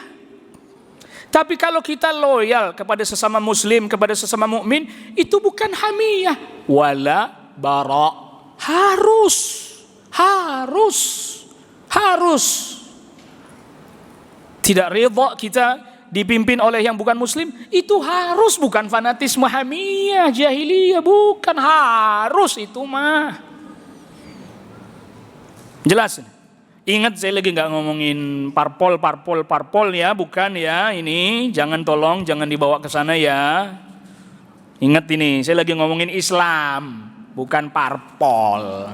Tapi kalau kita loyal kepada sesama muslim, kepada sesama mukmin, itu bukan hamiyah, wala bara. Harus. Tidak ridha kita dipimpin oleh yang bukan muslim, itu harus, bukan fanatisme hamiyah jahiliyah, bukan, harus itu mah. Jelas? Ingat, saya lagi nggak ngomongin parpol ya, bukan ya, ini jangan dibawa ke sana ya. Ingat ini, saya lagi ngomongin Islam, bukan parpol.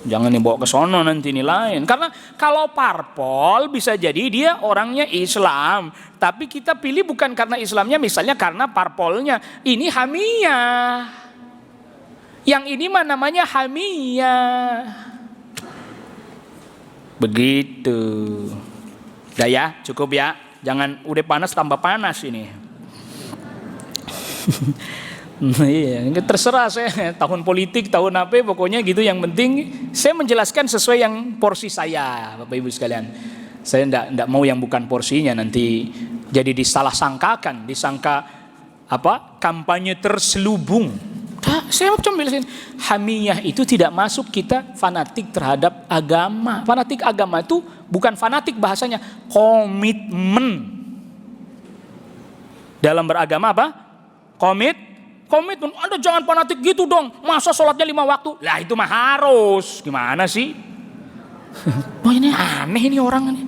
Jangan dibawa ke sono nanti ini lain. Karena kalau parpol bisa jadi dia orangnya Islam, tapi kita pilih bukan karena Islamnya, misalnya karena parpolnya. Ini hamiyah. Yang ini mah namanya hamiyah. Begitu. Udah ya, cukup ya. Jangan udah panas tambah panas ini. Iya, terserah saya, tahun politik, tahun apa, pokoknya gitu. Yang penting saya menjelaskan sesuai yang porsi saya, Bapak Ibu sekalian. Saya enggak mau yang bukan porsinya, nanti jadi disalah sangkakan, disangka apa? Kampanye terselubung. Saya mau coba jelasin, hamiyah itu tidak masuk kita fanatik terhadap agama. Fanatik agama itu bukan fanatik, bahasanya komitmen. Dalam beragama apa? Komitmen. Anda jangan fanatik gitu dong. Masa sholatnya 5 waktu? Lah itu mah harus. Gimana sih? Wah, ini aneh ini orang ini.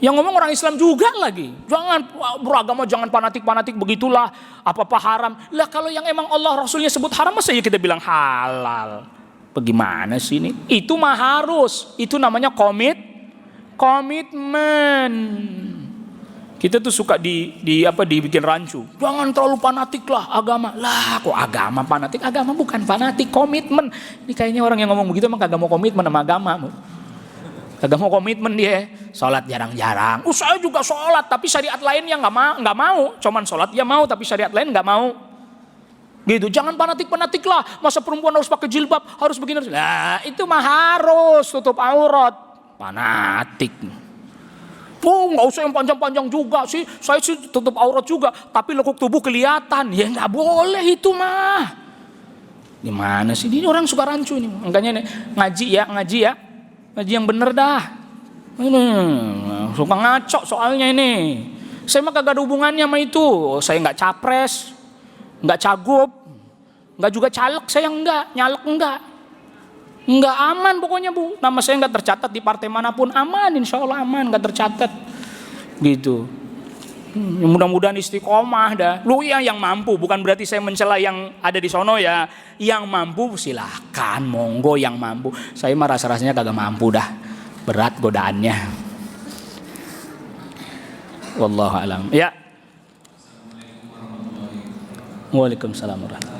Yang ngomong orang Islam juga lagi. Jangan beragama, jangan fanatik begitulah. Apa-apa haram. Lah kalau yang emang Allah Rasulnya sebut haram, masa ya kita bilang halal? Bagaimana sih ini? Itu mah harus. Itu namanya komitmen. Kita tuh suka dibikin rancu. Jangan terlalu fanatik lah agama. Lah kok agama fanatik? Agama bukan fanatik, komitmen. Ini kayaknya orang yang ngomong begitu emang kagak mau komitmen sama agama. Kagak mau komitmen dia. Sholat jarang-jarang. Saya juga sholat, tapi syariat lainnya nggak mau. Cuman sholat ya mau, tapi syariat lain nggak mau. Gitu. Jangan fanatik lah. Masa perempuan harus pakai jilbab, harus begini. Lah itu mah harus tutup aurat. Fanatik. Oh, nggak usah yang panjang-panjang juga sih. Saya sih tutup aurat juga, tapi lekuk tubuh kelihatan. Ya nggak boleh itu mah. Gimana sih? Ini orang suka rancu ini. Makanya ngaji ya. Ngaji yang bener dah. Suka ngaco soalnya ini. Saya mah kagak ada hubungannya sama itu. Saya nggak capres, nggak cagup, nggak juga caleg. Saya nggak, nyalek nggak aman pokoknya Bu. Nama saya nggak tercatat di partai manapun, aman, insya Allah aman, nggak tercatat. Gitu. Mudah-mudahan istiqomah dah. Lu ya yang mampu, bukan berarti saya mencela yang ada di sono ya. Yang mampu silakan, monggo yang mampu. Saya mah rasa-rasanya kagak mampu dah. Berat godaannya. Wallahu alam. Ya. Waalaikumsalam warahmatullahi wabarakatuh.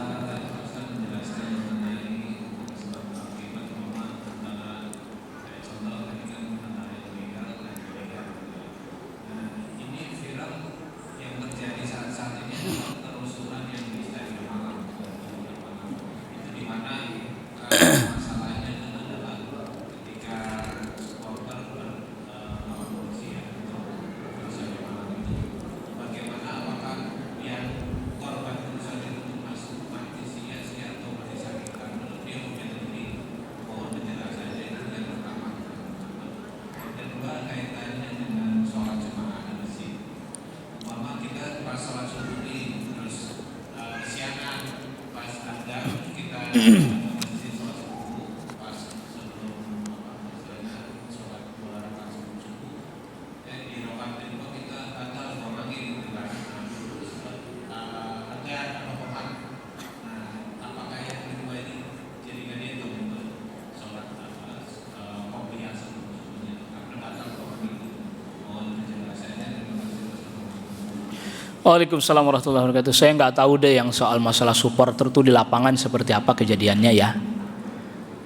Waalaikumsalam warahmatullahi wabarakatuh. Saya nggak tahu deh yang soal masalah supporter tuh di lapangan seperti apa kejadiannya ya.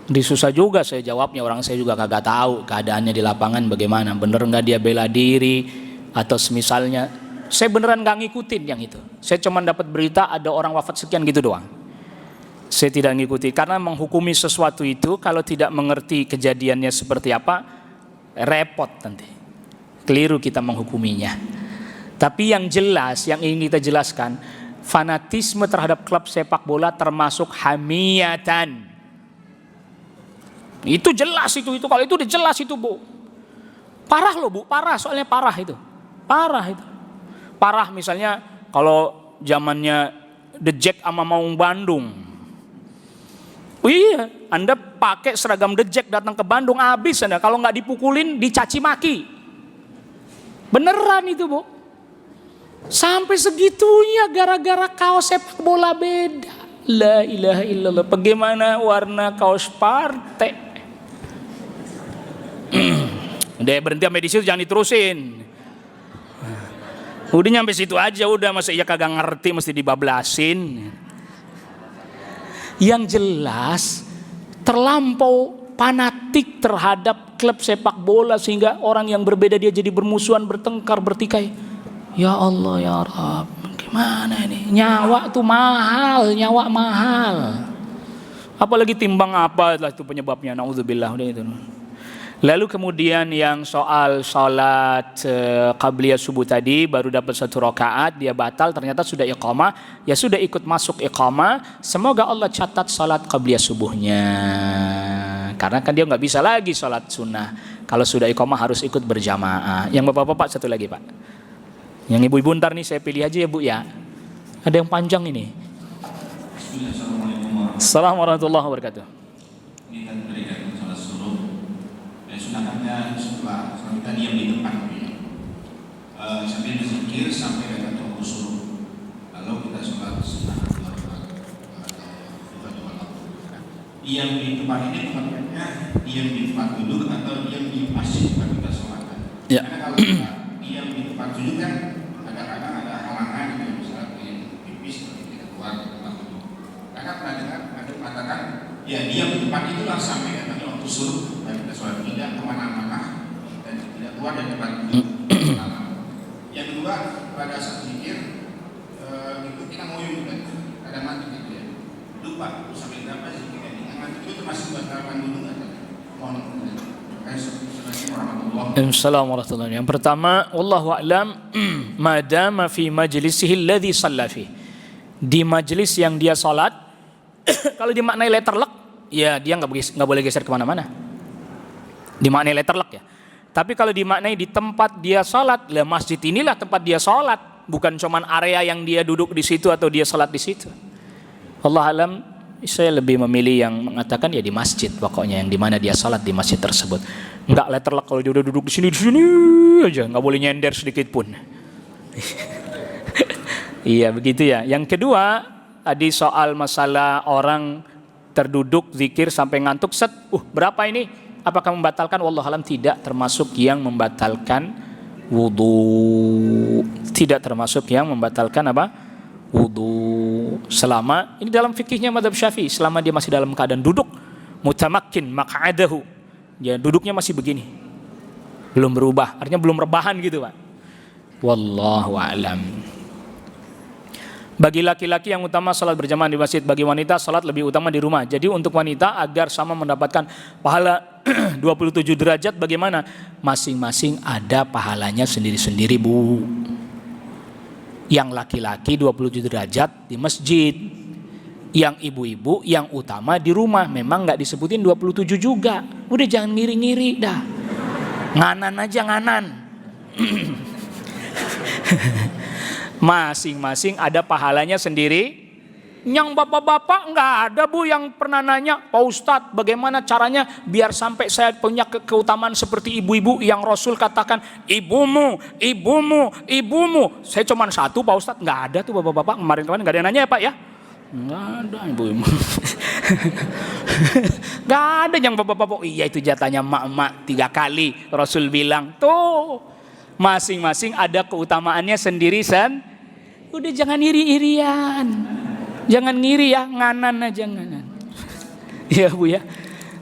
Susah juga saya jawabnya, orang saya juga kagak tahu keadaannya di lapangan bagaimana. Bener nggak dia bela diri atau semisalnya. Saya beneran nggak ngikutin yang itu. Saya cuma dapat berita ada orang wafat sekian gitu doang. Saya tidak ngikuti karena menghukumi sesuatu itu kalau tidak mengerti kejadiannya seperti apa repot nanti. Keliru kita menghukuminya. Tapi yang jelas, yang ingin kita jelaskan, fanatisme terhadap klub sepak bola termasuk hamiyatan. Itu jelas itu kalau itu udah jelas itu, Bu. Parah loh, Bu, parah, soalnya parah itu. Parah itu. Parah misalnya kalau zamannya The Jack sama Maung Bandung. Iya, Anda pakai seragam The Jack datang ke Bandung, habis Anda. Kalau nggak dipukulin, dicaci maki. Beneran itu, Bu. Sampai segitunya gara-gara kaos sepak bola beda. La ilaha illallah. Bagaimana warna kaos partai? Udah berhenti sampai di situ, jangan diterusin. Udah nyampe situ aja udah, masa iya kagak ngerti mesti dibablasin. Yang jelas terlampau fanatik terhadap klub sepak bola sehingga orang yang berbeda dia jadi bermusuhan, bertengkar, bertikai. Ya Allah ya Rabb, gimana ini? Nyawa tuh mahal, nyawa mahal. Apalagi timbang apa lah itu penyebabnya, naudzubillah udah itu. Lalu kemudian yang soal sholat qabliyah subuh tadi, baru dapat 1 rakaat dia batal, ternyata sudah iqamah, ya sudah ikut masuk iqamah. Semoga Allah catat sholat qabliyah subuhnya, karena kan dia nggak bisa lagi sholat sunnah. Kalau sudah iqamah harus ikut berjamaah. Yang bapak-bapak satu lagi Pak, yang ibu-ibu ntar nih saya pilih aja ya Bu ya. Ada yang panjang ini. Assalamualaikum warahmatullahi wabarakatuh. Ini kan berikan sholat suruh. Sunahnya setelah kita diam di tempat sambil berzikir sampai dekat waktu suruh. Lalu kita sholat sunnah diam di tempat ini tempatnya diam di tempat duduk atau diam di masjid tempat kita sholatkan. Ya. Karena kalau kita diam di tempat duduk kan kadang-kadang ada halangan gitu, misalnya pipis atau kita keluar ke tempat duduk. Karena pernah dengar ada mengatakan ya diam di tempat itulah sampai datangnya waktu suruh dan kita sholat, tidak kemana-mana dan tidak keluar dari tempat duduk. Yang kedua, pada saat zikir itu kita ngoyong kan kadang mati gitu ya, lupa sampai berapa zikirnya ini mati itu termasuk batalkan dulu nggak? Mohon Assalamualaikum warahmatullahi wabarakatuh. Yang pertama, wallahu a'lam, madama fi majlisihi alladhi shalla fi, di majlis yang dia salat, kalau dimaknai letterlek, ya dia nggak boleh geser kemana-mana. Dimaknai letterlek ya. Tapi kalau dimaknai di tempat dia salat, lah masjid inilah tempat dia salat, bukan cuman area yang dia duduk di situ atau dia salat di situ. Allah alam, saya lebih memilih yang mengatakan ya di masjid pokoknya, yang dimana dia salat di masjid tersebut. Enggak letterlek kalau dia udah duduk di sini aja, nggak boleh nyender sedikit pun. Iya begitu ya. Yang kedua tadi soal masalah orang terduduk zikir sampai ngantuk set, berapa ini? Apakah membatalkan? Wallahu alam tidak termasuk yang membatalkan wudu. Tidak termasuk yang membatalkan apa? Wudu. Selama ini dalam fikihnya mazhab Syafi'i, selama dia masih dalam keadaan duduk mutamakkin maq'adahu, ya duduknya masih begini, belum berubah, artinya belum rebahan gitu Pak. Wallahu a'lam. Bagi laki-laki yang utama salat berjamaah di masjid, bagi wanita salat lebih utama di rumah. Jadi untuk wanita agar sama mendapatkan pahala 27 derajat, bagaimana? Masing-masing ada pahalanya sendiri-sendiri Bu. Yang laki-laki 27 derajat di masjid, yang ibu-ibu yang utama di rumah. Memang gak disebutin 27 juga. Udah jangan ngiri-ngiri dah, nganan aja nganan. Masing-masing ada pahalanya sendiri. Yang bapak-bapak nggak ada Bu yang pernah nanya, Pak Ustadz bagaimana caranya biar sampai saya punya keutamaan seperti ibu-ibu yang Rasul katakan ibumu, ibumu, ibumu. Saya cuma satu Pak Ustadz, nggak ada tuh bapak-bapak kemarin-kemarin, nggak ada yang nanya ya Pak ya? Nggak ada ibu-ibu. Nggak ada yang bapak-bapak, iya itu jatahnya mak-mak 3 kali. Rasul bilang tuh masing-masing ada keutamaannya sendiri Udah jangan iri-irian, jangan ngiri ya, nganan aja nganan. Ya Bu ya,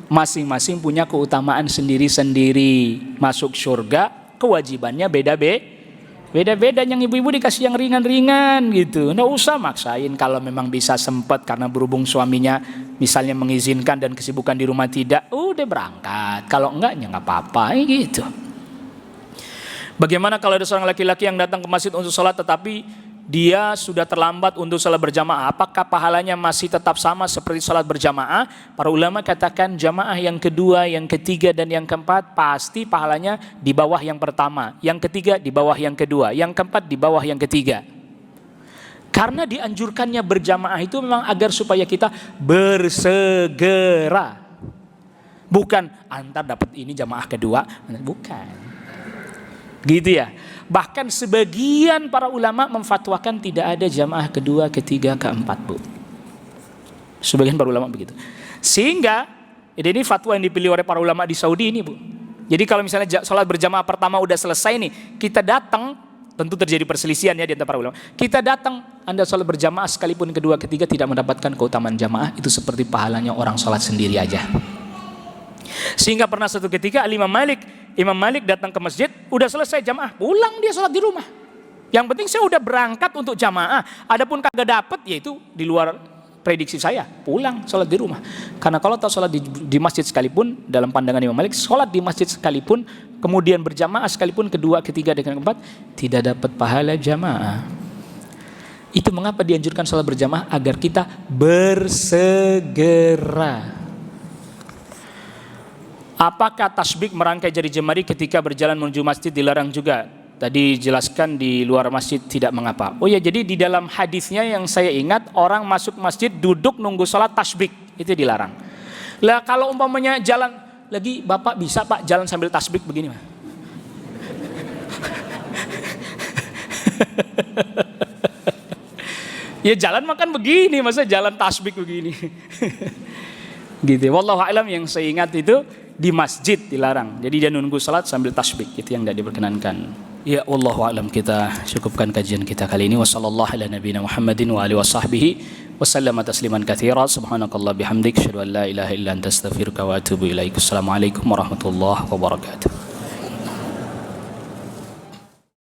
masing-masing punya keutamaan sendiri-sendiri. Masuk surga kewajibannya beda-beda. Yang ibu-ibu dikasih yang ringan-ringan gitu. Nggak usah maksain. Kalau memang bisa sempat karena berhubung suaminya misalnya mengizinkan dan kesibukan di rumah tidak, udah berangkat. Kalau enggak ya nggak apa-apa gitu. Bagaimana kalau ada seorang laki-laki yang datang ke masjid untuk sholat tetapi dia sudah terlambat untuk sholat berjamaah? Apakah pahalanya masih tetap sama seperti sholat berjamaah? Para ulama katakan jamaah yang kedua, yang ketiga, dan yang keempat pasti pahalanya di bawah yang pertama, yang ketiga di bawah yang kedua, yang keempat di bawah yang ketiga. Karena dianjurkannya berjamaah itu memang agar supaya kita bersegera. Bukan antar dapat ini jamaah kedua, bukan. Gitu ya. Bahkan sebagian para ulama memfatwakan tidak ada jamaah kedua, ketiga, keempat, Bu. Sebagian para ulama begitu. Sehingga ini fatwa yang dipilih oleh para ulama di Saudi ini, Bu. Jadi kalau misalnya sholat berjamaah pertama udah selesai nih, kita datang, tentu terjadi perselisihan ya di antara para ulama. Kita datang, Anda sholat berjamaah sekalipun kedua, ketiga tidak mendapatkan keutamaan jamaah, itu seperti pahalanya orang sholat sendiri aja. Sehingga pernah satu ketika Imam Malik datang ke masjid, udah selesai jamaah, pulang dia sholat di rumah. Yang penting saya udah berangkat untuk jamaah, adapun kagak dapet, yaitu di luar prediksi saya, pulang sholat di rumah. Karena kalau tahu sholat di masjid sekalipun, dalam pandangan Imam Malik, sholat di masjid sekalipun, kemudian berjamaah sekalipun kedua, ketiga, dan keempat, tidak dapat pahala jamaah. Itu mengapa dianjurkan sholat berjamaah, agar kita bersegera. Apakah tasbik merangkai jari jemari ketika berjalan menuju masjid dilarang juga? Tadi jelaskan di luar masjid tidak mengapa. Oh ya, jadi di dalam hadisnya yang saya ingat, orang masuk masjid duduk nunggu sholat tasbik, itu dilarang. Lah kalau umpamanya jalan lagi, Bapak bisa Pak jalan sambil tasbik begini Pak? Ya jalan makan begini, masa jalan tasbik begini? Gitu. Wallahu a'lam, yang saya ingat itu di masjid dilarang. Jadi dia nunggu salat sambil tasbih, itu yang tidak diperkenankan. Ya wallahu a'lam, kita cukupkan kajian kita kali ini. Wassallallahu ala nabiyina Muhammadin wa alihi wasahbihi wasallama tasliman katsira. Subhanakallah bihamdik, asyhadu an la ilaha illa anta astaghfiruka wa atubu ilaik. Assalamualaikum warahmatullahi wabarakatuh.